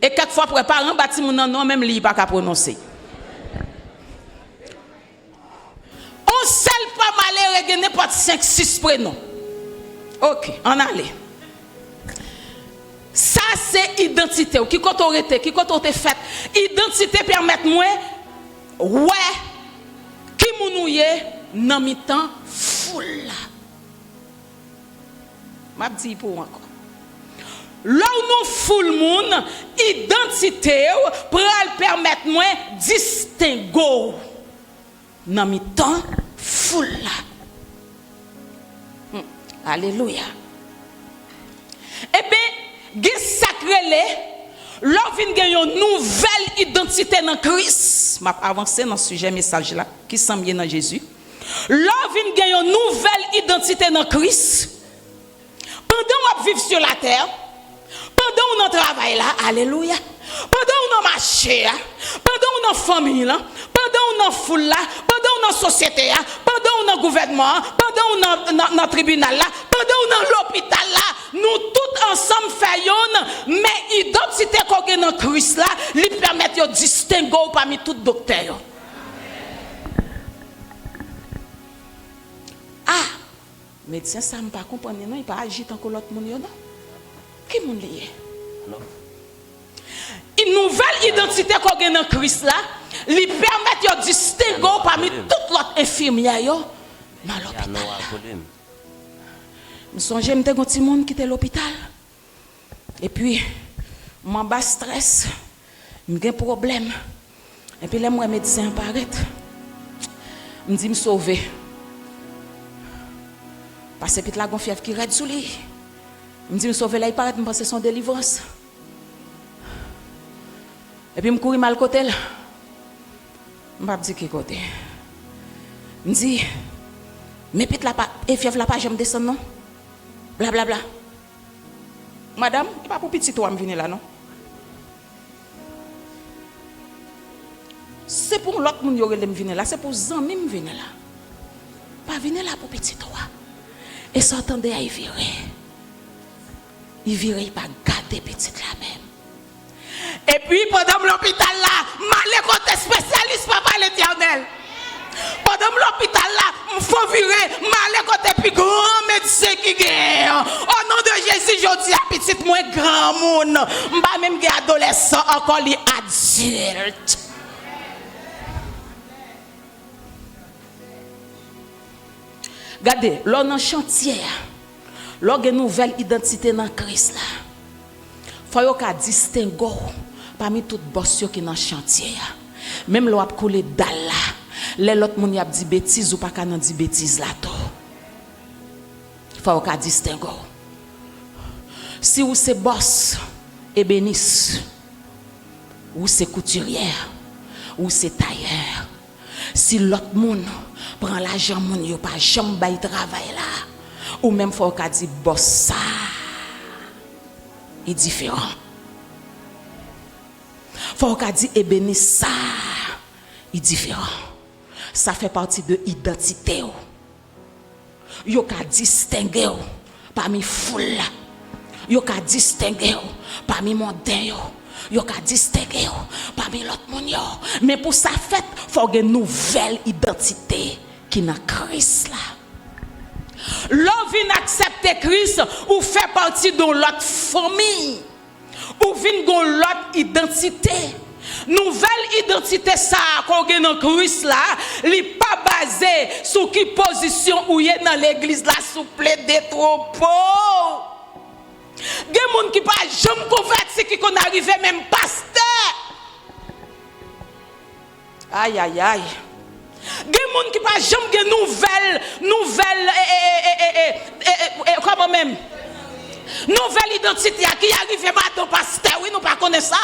Et quelquefois pour parents bâti moun nan non même li pas ka prononcer. On seul pas malheureux n'importe 5 6 prénoms. OK, on allait. Ça c'est identité qui quand on était, qui quand on était fait. Identité permet moi ouais qui mounouye nan mi-temps foule là. M'a dit pour encore. Là où nous foule moun, identité pour permettre moi distinguer nan mi-temps foule là. Alléluia. Eh bien, gen sacré l'on vient gagner une nouvelle identité dans Christ. M'a avancé dans ce sujet message là qui semble bien dans Jésus. L'on vient gagner une nouvelle identité dans Christ. Pendant on vit sur la terre, pendant on travaille là, alléluia. Pendant on marche là, pendant on famille là, pendant on foule là, pendant on société là, pendant on gouvernement, pendant on dans tribunal là, pendant on l'hôpital là, nous tous ensemble faisons, mais identité qu'on a dans Christ là, lui permet de distinguer parmi tous les docteurs. Ah, médecin ça me pas comprendre non, il pas agir tant que l'autre monde non. Qui monde lié? Non. Une nouvelle identité qu'on a dans Christ là, lui permet de distinguer parmi toutes les autres infirmières dans l'hôpital. Je songe que j'étais un petit monde qui était à l'hôpital. Et puis, je suis en stress, j'ai un problème. Et puis, là, moi, médecin apparaît. Je me dis, je me sauver. Parce que puis la fièvre qui reste sous lui. Je me dis, je me sauver là, il paraît, je pense que c'est son délivrance. Et puis, je cours mal côté là. Je ne sais pas dire qui côté. Je me dis, mais puis la fièvre là, pas jamais descendre, non? Blablabla. Bla, bla. Madame, il pas pour petit toi me venir là, non? C'est pour l'autre monde qui me venir là, c'est pour Zami me venir là. Pas venir là pour petit toi. Et s'entendait à y virer. Il virait, il pas garder petit là même. Et puis pendant l'hôpital là, malé côté spécialiste papa l'Éternel. Pendant l'hôpital là, il faut virer malé côté plus grand médecin qui gagne. Au nom de Jésus, je dis à petit moins grand monde. M'pa même des adolescents encore les adultes. Regardez, l'on en chantier, l'on a une nouvelle identité dans Christ là. Faut qu'on distingue parmi toutes les boss qui dans chantier. Même l'on a coulé dalle là. Les autres moun y a dit bêtises ou pas qu'à nan dit bêtises là tout. Faut qu'on distingue. Si vous c'est boss ébéniste, ou c'est couturière, ou c'est tailleur, si l'autre moun prend l'argent moun yo pas jamais bay travail là, ou même faut qu'on dit boss ça est différent. Faut qu'on dit ébéniste ça est différent. Ça fait partie de l'identité. Yo ka distinguer parmi foule. Yo ka distinguer parmi mondain. Yo ka distinguer parmi l'autre monde. Mais pour ça fait, faut une nouvelle identité qui n'a Christ là. L'on vient accepter Christ ou fait partie de l'autre famille. Ou vient de l'autre identité. Nouvelle identité ça qu'on a dans Christ là, n'est pas basée sur qui position où il est dans l'église là sous plaider trop pauvre. Des gens qui pas jamais converti qui qu'on arrive même pasteur. Aïe aïe aïe. Des gens qui pas jamais nouvelle comment même nouvelle identité qui arrive maintenant pasteur, oui nous pas connaître ça.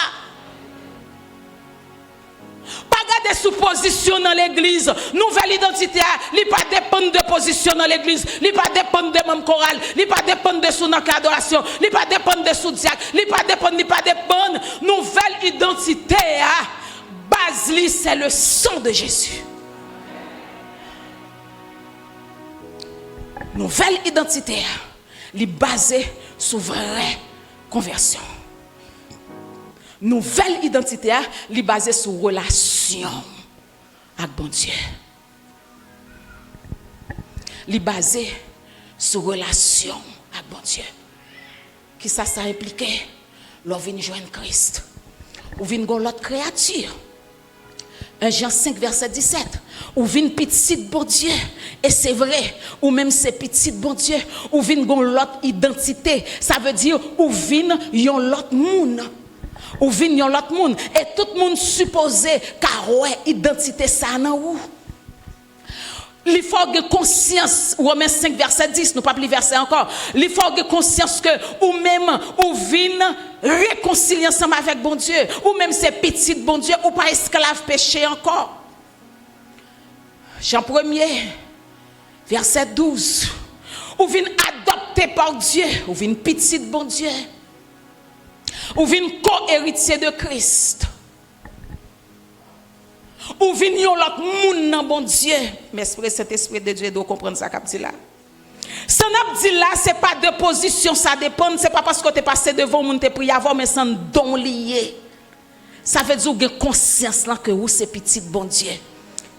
Pas garder sous position dans l'église. Nouvelle identité, il pas dépendre de position dans l'église, il pas dépendre de membres chorales, il pas dépendre de sous dans l'adoration, il pas dépendre de sous diacre, il pas dépendre. Nouvelle identité, base c'est le sang de Jésus. Nouvelle identité, il basée sur vraie conversion. Nouvelle identité, li basée sur relation avec bon Dieu. Li basée sur relation avec bon Dieu. Qui ça impliqué? L'on vient joindre Christ. Ou vient l'autre créature. 1 Jean 5, verset 17. Ou vient petite bon Dieu. Et c'est vrai. Ou même c'est petite bon Dieu. Ou vient l'autre identité. Ça veut dire ou vient l'autre monde. Ou vient l'autre monde. Et tout le monde supposé car ouais, identité ça nan ou. Il faut avoir conscience, Romains 5, verset 10, nous pas plus verset encore. Il faut avoir conscience que, ou même, ou vin réconcilier ensemble avec bon Dieu, ou même ces petits bon Dieu, ou pas esclave péché encore. Jean 1er, verset 12. Ou vin adopté par Dieu, ou vin petit bon Dieu, ou vin co-héritier de Christ. Ou vignon l'autre monde dans bon Dieu. Mais cet esprit de Dieu doit comprendre ça qu'a dit là. Ça n'a dit là, c'est pas de position, ça dépend, c'est pas parce que tu es passé devant monde te prier avant mais sans don lié. Ça veut dire que conscience là que vous c'est petit bon Dieu.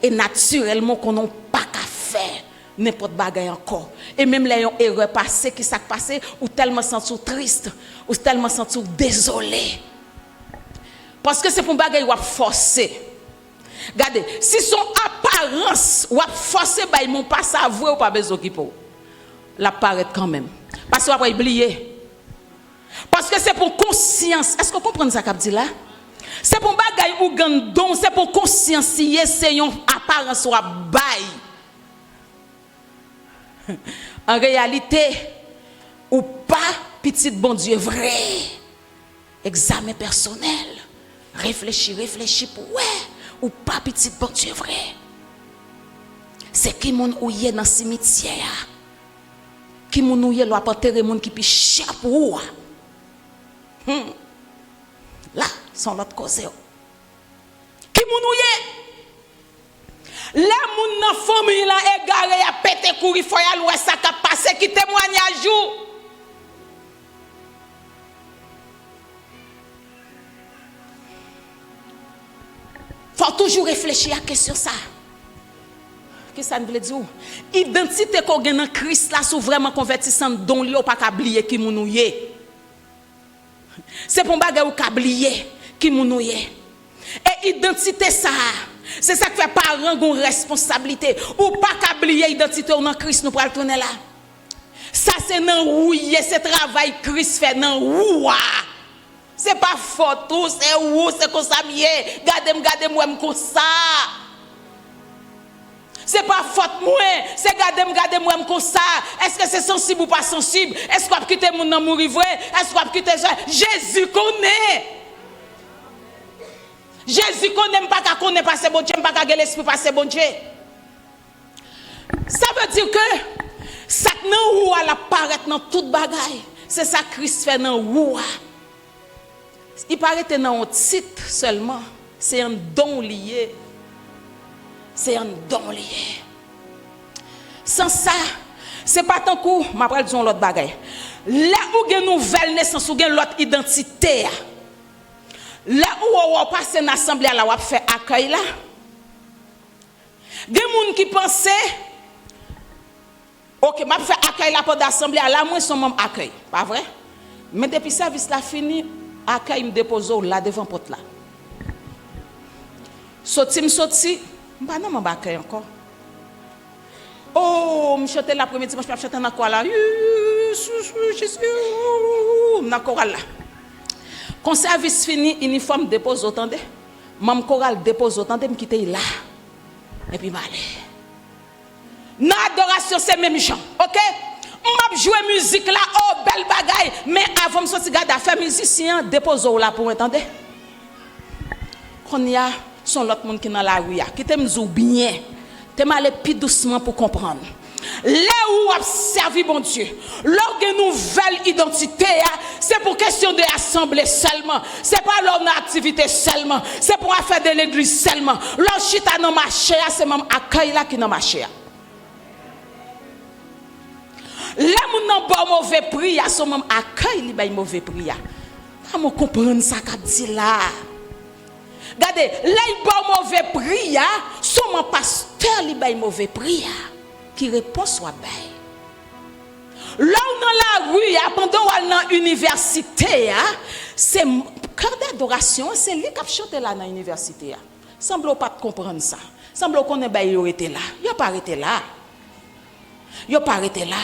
Et naturellement qu'on n'a pas qu'à faire n'importe bagaille encore. Et même les erreurs passées qui s'est passé ou tellement senti triste ou tellement senti désolé. Parce que c'est pour bagaille ou forcer. Regardez, si son apparence ou forcé bah ils m'ont pas savoir ou pas besoin qu'il faut. La paraître quand même. Parce qu'on va oublier. Parce que c'est pour conscience. Est-ce que vous comprenez ça qu'a dit là? C'est pour bagaille ou gandon, c'est pour conscience c'est une apparence ou bail. En réalité ou pas petit bon Dieu vrai. Examen personnel. Réfléchis pour ouais. Ou pas petit bon Dieu vrai. C'est qui moun ouye dans cimetière. Qui moun ouye lo apporter moun qui pi cher pour ou. Là, son l'autre cause. Qui moun ouye? Les moun nan famille là égaré a pété courir faut y aller ça qu'a passé qui témoignage ou. Faut toujours réfléchir à la question ça. Qu'est-ce que ça veut dire? Identité qu'on gagne dans Christ là, sous vraiment convertissant don li ou pas oublier qui moun ouye. C'est pour bagay ou oublier qui moun ouye. Et identité ça, c'est ça qui fait parents gon responsabilité ou pas oublier identité ou dans Christ nous pral tourner là. Ça c'est nan ouye, c'est travail Christ fait nan ouwa. C'est pas faute tout, c'est où, c'est comme ça mieux. Gardez-moi comme ça. C'est pas faute moi, c'est gardez-moi comme ça. Est-ce que c'est sensible ou pas sensible? Est-ce qu'on peut quitter mon amour vrai? Est-ce qu'on peut quitter Jésus connaît. Jésus connaît pas qu'à connaître passer bon Dieu, pas qu'à l'esprit passer bon Dieu. Ça veut dire que ça nan ou la paraître dans toute bagaille. C'est ça Christ fait nan ou. Il paraît que dans un titre seulement, c'est un don lié. C'est un don lié. Sans ça, c'est pas tant coup, je vais dire l'autre bagaille. Là où il y a une nouvelle naissance, où il y a l'autre identité. Là où on passe dans l'assemblée, là où on fait accueil là. Il y a des gens qui pensent, ok, je fais accueil là pour l'assemblée, là moi, son même accueil. Pas vrai? Mais depuis le service là fini, accueil me dépose là devant porte là. Sorti, bah non m'en accueil encore. Oh, me chanter l'après-midi, moi je chanter dans quoi là? Jésus, dans chorale là. Quand service fini, uniforme dépose autant Mam chorale dépose autant me quitter là. Et puis m'aller. Dans adoration c'est même gens, OK? M'a jouer musique là, oh belle bagaille, mais avant me sortir garder faire musicien dépose là pour entendre. Qu'on y a son l'autre monde qui dans la rue qui t'aime bien, t'aime aller plus doucement pour comprendre. Là où a servi bon Dieu, l'orgue nouvelle identité, c'est pour question de assemblée seulement, c'est pas leur activité seulement, c'est pour affaire de l'église seulement. Leur chita dans marché, c'est même accueil là qui dans marché. Là, mon bon mauvais prix, à son même accueil, il y a mauvais prix. Comment comprendre ça qu'a dit là? Regardez, là, il y a mauvais prix, son pasteur, il y a mauvais prix. Qui répond soit bien. Là où dans la rue, pendant dans l'université, c'est cœur d'adoration, c'est lui qui a chanté là dans l'université. Semble pas comprendre ça. Semble qu'on est été là. Il n'a pas arrêté là. Il n'a pas arrêté là.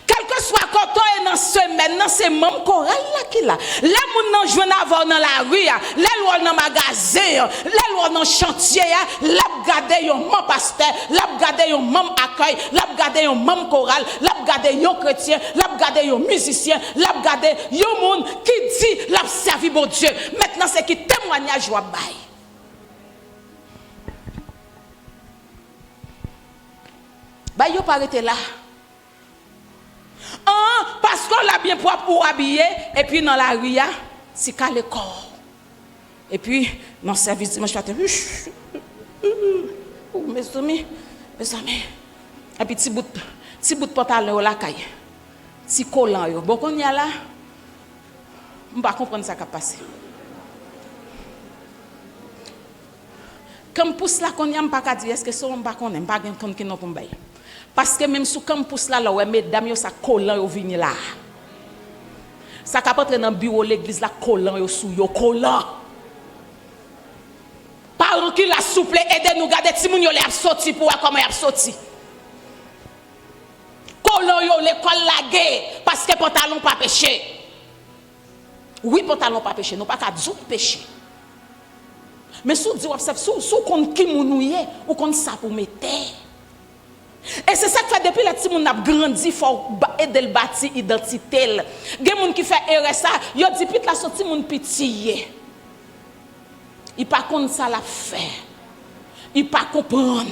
Quel que soit quand on est dans semaine, dans ces membres chorales là qui là. Les gens qui jouent dans la rue, les lois dans le magasin, les lois dans le chantier, les gardé un membre pasteur, les gardé un membre accueil, les gardé un membre choral, les gardé un chrétien, les gardé un musicien, les gardé un monde qui dit l'a servi bon Dieu. Maintenant c'est qui témoignage ou bail. Bah yo pas arrêté là. Parce qu'on l'a bien propre pour habiller et puis dans la rue c'est qu'à le corps. Et puis dans le service dimanche matin mes amis et puis petit bout de pantalon la caille. Petit collant yo. Bon qu'on y a là. On va comprendre ça qui a passé. Comme pousse là qu'on y a pas dire est-ce que ça on pas connaît pas gain compte qui non pour bailler. Parce que même sous campus là, ouais, mesdames, yo ça collant yo vini là. Ça ka rentre dans bureau l'église là collant yo sous yo collant. Parents qui la souple aider nous garder ti moun yo les sorti pour voir comment y a sorti. Collant yo l'école lagué parce que pantalon pas péché. Oui, pantalon pas péché, non pas ka djou péché. Mais sous dit observe sous compte qui moun nouye ou compte ça pour mettre. Et c'est ça que fait depuis les petits moun a grandi, faut aider le bâti identité. Gen moun qui fait RSA, yo dit pit la sorti moun pitié. Il pas connait ça la fait. Il pas comprendre.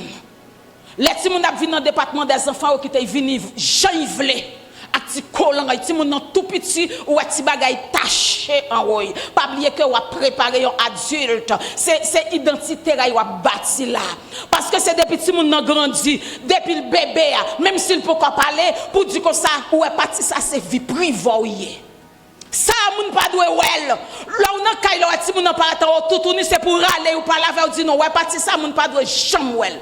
Les petits moun a vinn dans département des enfants qui te vinn Jean vle. Ak ti collant, ti moun nan tout petit ou ti bagay taché en haut. Pas oublier que ou a préparé un adulte. C'est identité ou a bâti là. Parce que c'est depuis ti moun nan grandi, depuis le bébé, même s'il peut pas parler pour dire que ça ou est parti ça c'est vie privée. Ça moun pas doué well. Là on nan kay là ti moun nan pas attendre tout tourner c'est pour râler ou pas laver ou dire non ouais parti ça moun pas doué chambre well.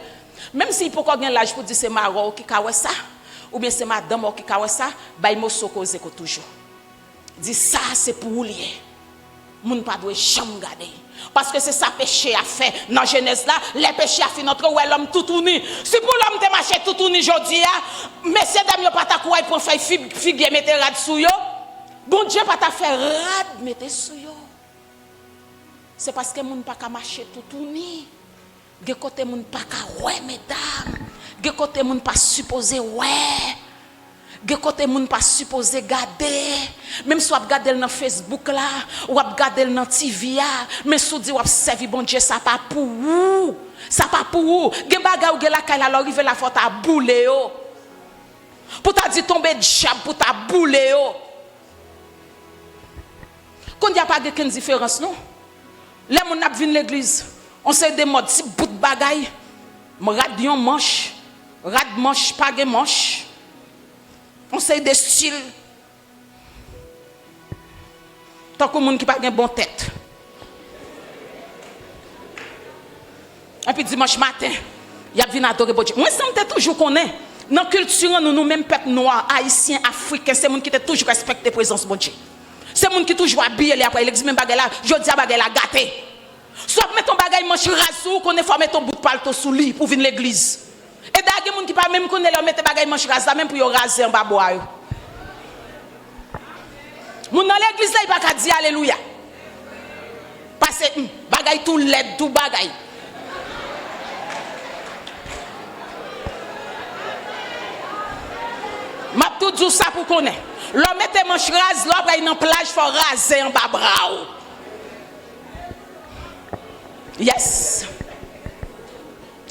Même s'il peut pas gagner l'âge pour dire c'est maro qui ka ouais ça. Ou bien c'est madame qui a ça, bah il m'a cause toujours. Dit ça c'est pour lier. Moun pas doit jamais garder. Parce que c'est ça péché à faire dans Genèse là, les péchés à faire notre ouais l'homme tout tourné. Si pour l'homme te marcher tout tourné aujourd'hui, messieurs dames yo pas ta quoi pour faire figue mettre rad sou yo. Bon Dieu pas ta faire rad mettre sou yo. C'est parce que moun pas ka marcher tout tourné. De côté moun pas ka ouais mesdames. Ge côté moun pas supposé ouais. Ge côté moun pas supposé garder. Même si on regarder dans Facebook là, ou regarder dans TV là, mais sou di ou servi bon Dieu ça pas pour ou. Ça pas pour ou. Ge bagay ou ge la kay la arrive la faut ta boule yo. Pour ta dit tomber diable pour ta boule yo. Qu'on y a pas de différence non. Les moun ap vinn l'église, on sait des modes si bout de bagay, radion manche. Rad manche, pas de manche. On sait des styles. Tant que monde qui pas de bonne tête. Et puis dimanche matin, il y a venu adorer bon Dieu. Moi, ça me toujours connaît. Dans la culture, nous mêmes peuple noir, haïtien, africain, c'est monde qui te toujours respecté présence bon Dieu. C'est monde qui toujours habillé les après l'église même bagay là, je dis bagay la gâté. Soit mettre ton bagay manche rasou, qu'on est formé ton bout de palto sous lit pour venir l'église. Et d'ailleurs, les gens qui pas même connaît leur mettre bagay manche rase même pour yo raser en bas bois yo. Moun dans l'église là, il pas qu'à dire alléluia. Parce que bagay tout l'aide tout bagay. M'a tout dit ça pour connaître. L'homme mette manche rase, l'homme il dans plage faut raser en bas bras. Yes.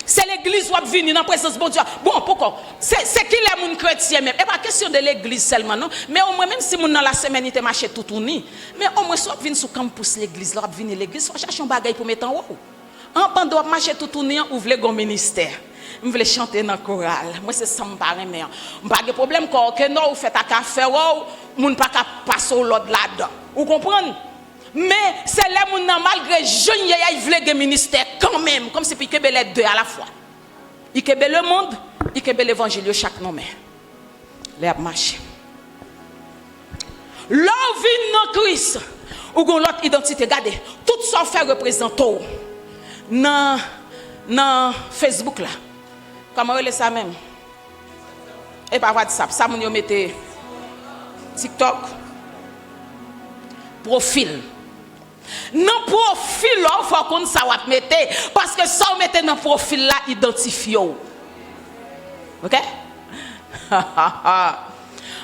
C'est l'église qui va venir dans la présence de Dieu. Bon, pourquoi? C'est qui les gens chrétiens même. Et pas question de l'église seulement, non. Mais au moins, même si mon dans la semaine, il te marche tout tourné. Mais au moins, soit venir sur le campus l'église, là, venir l'église, soit chercher un bagage pour mettre en haut. En pendant que marcher tout tourné, ouvre le ministère. Je veux chanter dans le choral. Moi, c'est ça, je ne pas de problème que non, vous faites un café, vous ne pouvez pas passer au l'autre là-dedans. Vous comprenez? Mais c'est là où malgré jeune il veut le ministère quand même comme si il kebe les deux à la fois. Il kebe le monde, il kebe l'évangile chaque nom mais. Les a marché. L'envie dans Christ. Ou gon l'autre identité. Regardez, tout ça fait représenter dans Facebook là. Comment on ça même? Et pas WhatsApp, ça mon yo mette TikTok profil. Dans profil là, faut qu'on ça va mettre parce que ça on mette dans profil là identifié. OK?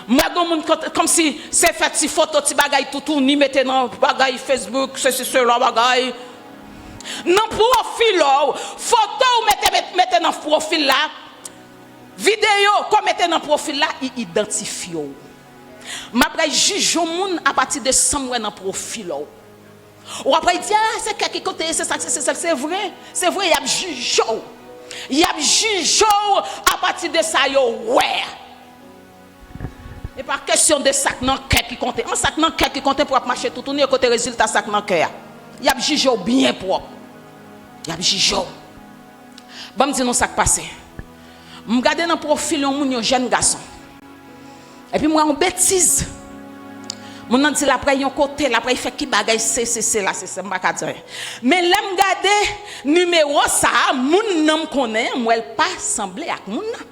Moi comme si c'est fait si photo ti bagay tout ni mette dans bagay Facebook, c'est cela bagay. Dans profil là, photo mette dans profil là. Vidéo comme mette dans profil là, identifie. M'a après juge moun à partir de ça dans profil là. Ou après dire c'est quelque côté c'est ça c'est vrai, il y a juge. Il y a juge à partir de ça yo ouais. Et pas question de sac dans cœur qui compte. Un sac dans cœur qui compte pour marcher tout tourner côté résultat sac dans cœur. Il y a juge bien propre. Il y a juge. Bon me dire non ça passé. Je regarde dans le profil de jeune garçon. Et puis, moi, on bêtise. Je me dis, après, il y a un côté, après, il fait qui bagaille, c'est là, c'est ça, je ne sais pas dire. Mais là, je regarde le numéro, ça, mon nom connaît, moi, elle pas semblé avec mon nom.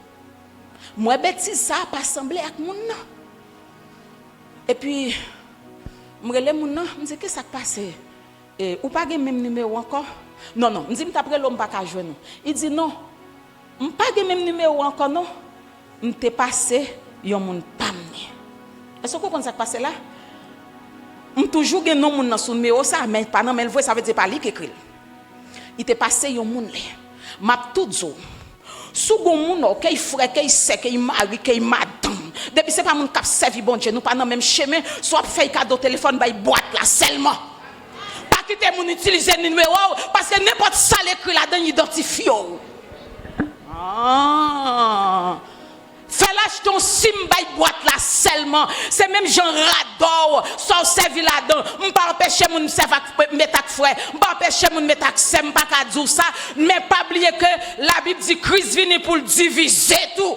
Moi, bêtise, ça, pas semblé avec mon nom. Et puis, je regarde mon nom, je me dis, qu'est-ce qui s'est passé? Ou pas le même numéro encore? Non, je me dis, après, l'homme pas qu'à jouer. Il dit, non. Je n'ai pas le même numéro encore, non. Je t'ai passé, yon moun pam. Est-ce que vous comprenez ce qui passe là? Je toujours gen non moun dans son numéro ça, mais pendant mais ça veut dire pas lui qui écrit. Il t'est passé yon moun là. M'a tout zo. Sou gon moun OK frère, qu'il sait, qu'il mari, qu'il madame. Depuis c'est pas moun k'ap servi bon Dieu, nous pas dans même chemin, soit fait cadeau téléphone bay boîte là seulement. Pas quitter moun utiliser numéro parce que n'importe ça l'écrit là-dedans identifie. Ah. Fais lâche ton sim bay boîte là seulement. C'est même Jean Rador, sans servi là-dedans. M'pas empêcher moun mettre ak frère, m'pas empêcher moun mettre ak sem pas ka dire ça, mais pas oublier que la Bible dit Christ vient pour diviser tout.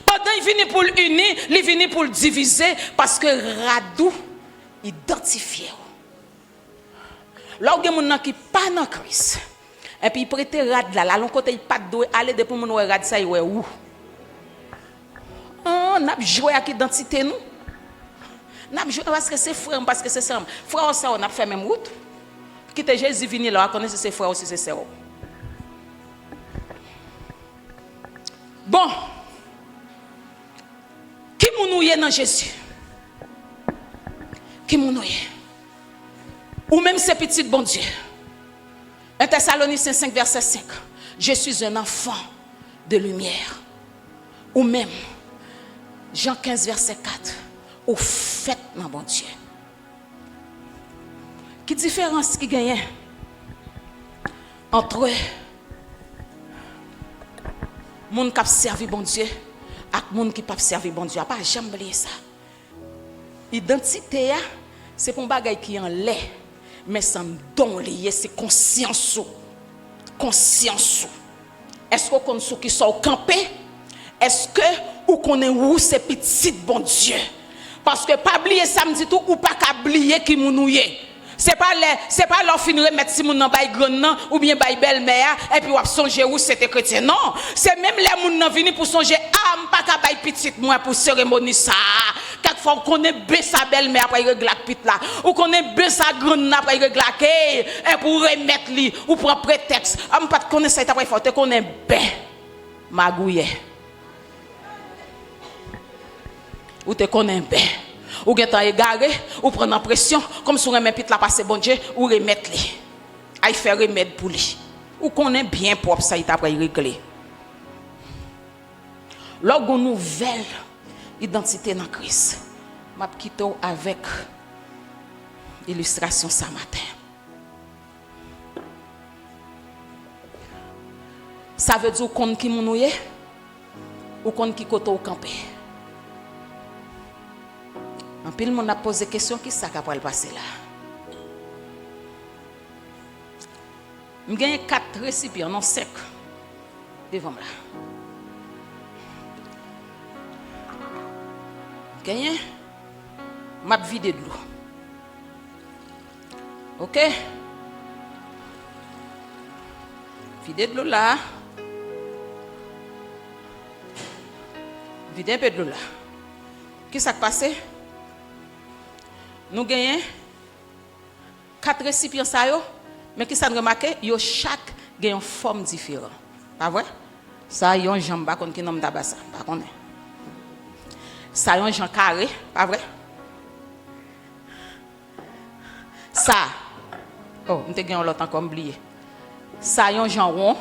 Pendant il vient pour unir, il vient pour diviser parce que radou identifié. Là où gen moun qui pas dans Christ. Et puis il prête rad là, l'on côté il pas doué aller depuis moun rad ça il ouais où. On a joué avec l'identité nous. On a joué parce que c'est frère, parce que c'est ça. Frère ça on a fait même route. Quitte Jésus venu là, connaître ses frères aussi c'est ça. Bon. Qui mounouye dans Jésus? Qui mounouye? Ou même ces petits bon Dieu. 1 Thessaloniciens 5 verset 5. Je suis un enfant de lumière. Ou même Jean 15 verset 4. Ou faites dans bon Dieu. Qui différence qui gagne entre moun qui servi bon Dieu et moun qui pas servi bon Dieu? Pas jamais oublier ça. Identité c'est pour bagay qui en lait mais sans don lié c'est conscience. Conscience. Est-ce qu'on connaît ceux qui sont campés? Est-ce que ou connaît où c'est petit bon Dieu? Parce que pas oublier samedi tout ou pas oublier qui mounouye. C'est pas leur fin remettre si moun nan bay grand ou bien bay belle-mère et puis ou songer où c'était chrétien. Non, c'est même les moun nan vini pour songer pas ka bay petite moi pour cérémonie ça. Quelquefois on connaît bé sa belle-mère après régler la petite là. Ou connaît bé sa grande après régler et pour remettre li ou pour prétexte. On pas connaître ça après faut te connaît ben magouye. Ou te connaît ben. Ou gen tan égaré, ou prendre en pression, comme si on remet pit la passe bon Dieu, ou remettre li. Aïe faire remède pour lui. Ou connaît bien propre ça, il t'a après régler. Lorsqu'on nouvelle identité dans Christ, m'a quitté avec illustration ce matin. Ça veut dire qu'on qui mounouye, ou qu'on qui koto ou campé. En pile, on a posé question qui ça va passer là. Je gagne 4 récipients, non 5 devant là. Je gagne m'a vidé de l'eau. OK? Vider de l'eau là. Vider un peu de l'eau là. Qu'est-ce qui s'est passé? Nous gagnons 4 récipients ça yo, mais qui ça nous remarqué, yo chaque gagne une forme différente. Pas vrai? Ça yon jambe pas qui nomme tabassa, pas connaît. Ça yon jambe carré, pas vrai? Ça oh, on te gagne l'autre encore oublié. Ça yon jambe rond.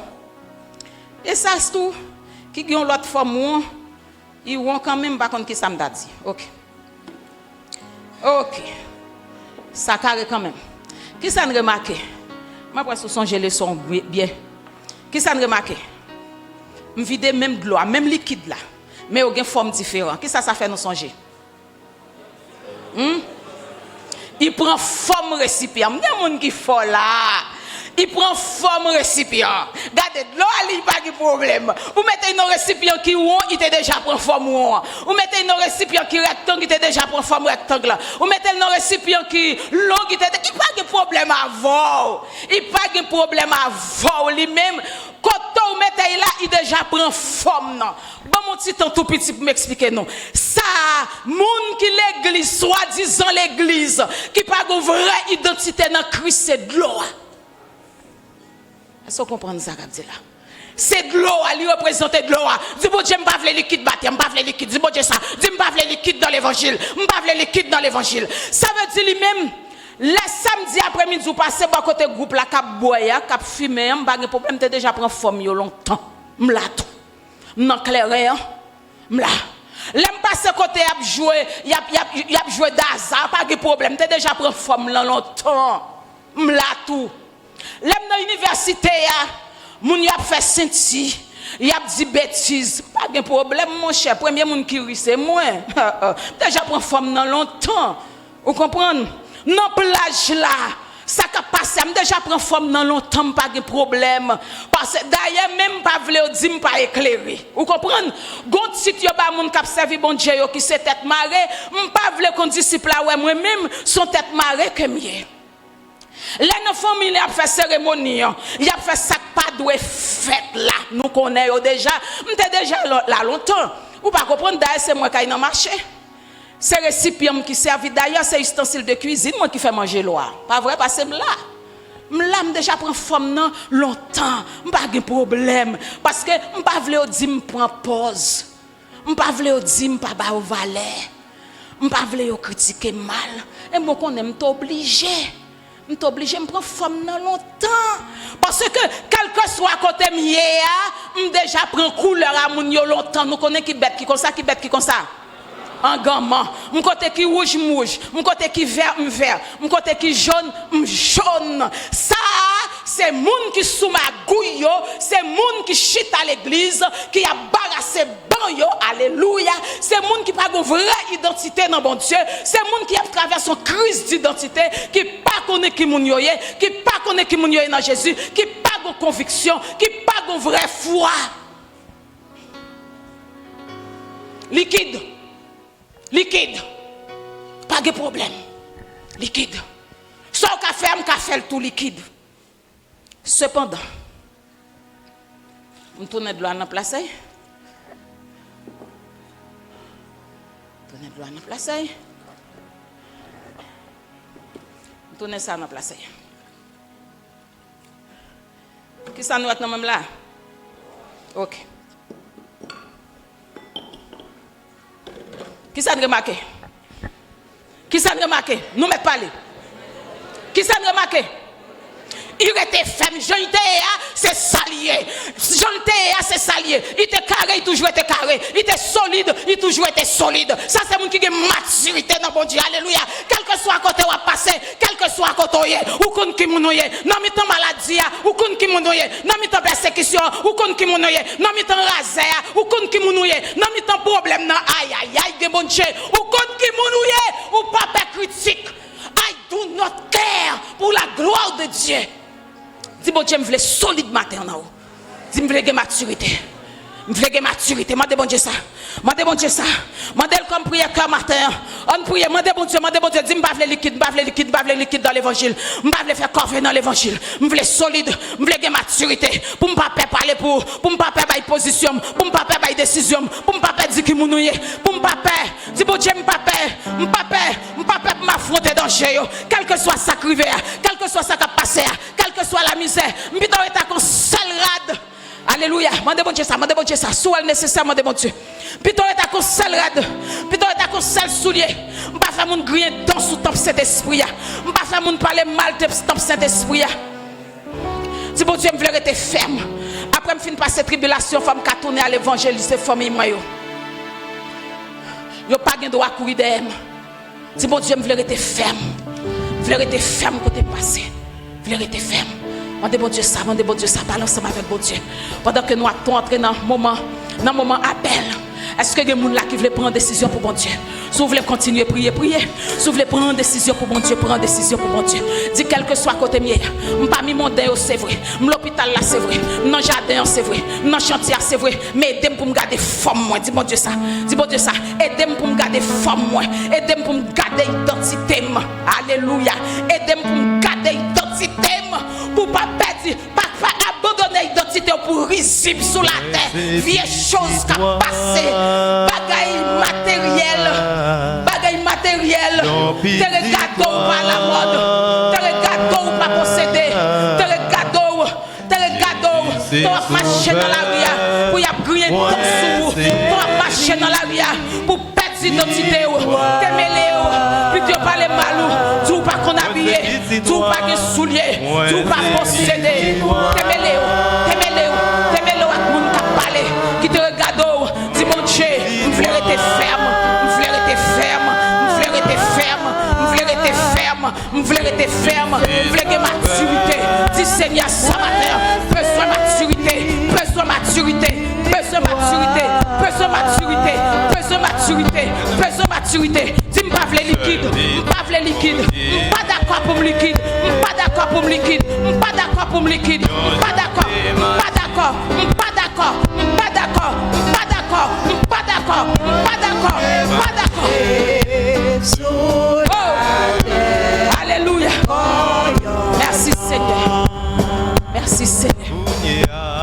Et ça c'est tout qui gagne l'autre forme rond, ils rond quand même pas qui ça m'a dit. OK. OK. Ça carré quand même. Qui ça ne remarqué? Moi presque songer le son bien. Qui ça ne remarqué? Me vider même de l'eau, même liquide là. Mais au une forme différente. Qui ça fait nous songer? Il prend forme récipient. Il y a des gens qui font là. Il prend forme récipient. Regardez, de l'eau, il n'y a pas de problème. Vous mettez un récipient qui rond, il te déjà prend forme rond. Vous mettez un récipient qui rectangle, il te déjà prend forme rectangle. Vous mettez un récipient qui long, il n'y a pas de problème avant. Il n'y a pas de problème avant. Lui-même, quand vous mettez là, il déjà prend forme. Bon, mon petit temps tout petit pour m'expliquer non. Ça, moun qui l'église, soi-disant l'église, qui pas une vraie identité dans Christ, c'est de l'eau. Est-ce que vous comprenez ça, dit là? C'est de l'eau, elle représente de l'eau. Dis bon Dieu, je ne pas le liquide bâti, je ne pas le liquide. Dis bon Dieu ça, dis je ne pas le liquide dans l'évangile. Je ne pas le liquide dans l'évangile. Ça veut dire lui-même, le samedi après-midi, vous passez par côté groupe là, cap boya, cap fumer, je n'ai pas de problème, tu déjà prend forme longtemps. Je l'ai tout. Je n'ai clairé, je l'ai. L'aime passer côté y a joué d'hasard, pas de problème, tu déjà prend forme longtemps. Je l'ai tout. L'aime dans l'université, moun y a fait senti, y a dit bêtises, pas de problème mon cher, premier moun qui rit c'est moi. Déjà prend forme dans longtemps. Vous comprenez? Non plage là, ça qui passe, déjà prend forme dans longtemps, pas de problème. Parce que d'ailleurs même pas vle dire pas éclairé. Vous comprenez? Gon site yo ba moun qui servi bon Dieu qui c'est tête marée, pas vle qu'on disciple là ouais moi même son tête marée que mieux. Les familles a fait cérémonie, il a fait ça pas doit fait là. Nous connaissons déjà, m'était déjà là longtemps. Ou pas comprendre d'ailleurs c'est moi qui dans marché. C'est récipient qui servi d'ailleurs c'est ustensile de cuisine moi qui fait manger l'eau. Pas vrai parce que là déjà prend forme non longtemps, pas de problème parce que m'pas vle dire me prend pause. M'pas vle dire me pas ba valeur. M'pas vle critiquer mal et moi qu'on aime t'obliger. Je suis obligé de me prendre forme dans longtemps. Parce que, quel que soit côté mieux, je déjà prends couleur à mon longtemps. Nous connaissons qui bête qui comme ça, qui bête qui comme ça. En gamin. Mon côté qui rouge, rouge. Mon côté qui vert, vert. Mon côté qui jaune, jaune. Ça, c'est moun qui sous ma gouille. C'est moun qui chite à l'église, qui a barassé ban. Alléluia. C'est moun qui n'a pas de vraie identité dans bon Dieu. C'est moun qui a traversé une crise d'identité, qui pas connaît qui moun yoye, qui pas connaît qui moun yoye dans Jésus, qui pas de conviction, qui pas de vraie foi. Liquide. Liquide. Pas de problème. Liquide. Sans café le tout liquide. Cependant, on tourne de l'eau dans la place. Tourne de l'eau dans la place. On tourne ça dans la place. Qui ça nous est même là? OK. Qui ça nous remarqué? Qui ça nous remarqué? Nous mettons parler. Qui ça nous remarqué? Il était femme, Jean c'est salier. Jean c'est salier. Il était carré, il toujours été carré. Il était solide, il toujours été solide. Ça c'est mon qui a maturité dans bon Dieu. Alléluia. Quel que soit côté où passer, quel que soit côté où qu'on qui mounoye, non mi temps maladie, où qu'on qui mounoye, non mi temps persécution, où qu'on qui mounoye, non mi temps raser, où qu'on qui mounoye, non mi temps problème non aïe aïe aïe de bon Dieu, où qu'on qui mounoye, ou pas critique. I do not care pour la gloire de Dieu. Dis bon Dieu, je veux solide matin en haut. Dis me veux maturité. M'vle maturité, mandez bon Dieu ça. Mandez bon Dieu ça. Mandez comme prière cœur matin. On prie, mandez bon Dieu, dis m'bavle liquide, m'bavle liquide dans l'évangile. M'bavle faire corps dans l'évangile. M'vle solide, m'vle maturité pour m'pas parler pour m'pas bailler position, pour m'pas bailler décision, pour m'pas dire qui mounouye, pour m'pas dis bon Dieu m'pas pour m'affronter danger yo, quel que soit ça crivé, quel que soit ça qui a passé, quelle que soit la misère, m'bito est à seul rade. Alléluia. Mandez bon Dieu ça. Soit nécessaire, mandez bon Dieu. Plutôt est à cause seul rade. Plutôt est à cause seul soulier. M'pas faire moun grien dans sous temple Saint-Esprit. M'pas faire moun parler mal de temple Saint-Esprit. Si bon Dieu me veut rester ferme. Après me fin passer tribulation, femme ka tourner à l'évangéliser famille moi yo. Yo pas gen droit courir derrière. Si bon Dieu me veut rester ferme. Veut rester ferme côté passé. Veut rester ferme. Mandez bon Dieu ça, parlez ensemble avec bon Dieu. Pendant que nous allons entrer dans le moment appel. Est-ce que il y a des gens là qui veulent prendre décision pour bon Dieu? Si vous voulez continuer à prier. Si vous voulez prendre décision pour bon Dieu, prendre décision pour bon Dieu. Dis quel que soit côté mien. Je pas mis mon deuil, c'est vrai. L'hôpital là, c'est vrai. Dans le jardin, c'est vrai. Dans le chantier, c'est vrai. Mais aidez-moi pour me garder forme moi. Dis bon Dieu ça. Aidez-moi pour me garder forme moi. Aidez-moi pour me garder identité. Alléluia. Aidez-moi pour me garder identité. Pour pas perdre, pas abandonner l'identité pour risible sur la terre. Vieille chose qui a passé. Bagaille matériel. Te regarde ou pas la mode. Te regarde ou pas posséder. Te regarde ou. Tu vas marcher dans la rue pour y griller ton sous. Tu vas marcher dans la rue pour perdre l'identité. Te mêler. Puis tu parles mal. Tu pas qu'on habillé. Tu pas que soulier. Tu pas posséder. Te mêler avec moun qui parler. Qui te regarde. Dis mon Dieu, je veux rester ferme. Je veux maturité. Dis Seigneur, ça matin, besoin maturité. Dis m'pas liquide. Pas d'accord pour me liquide. Pas d'accord pour me liquide. Alléluia. Merci Seigneur.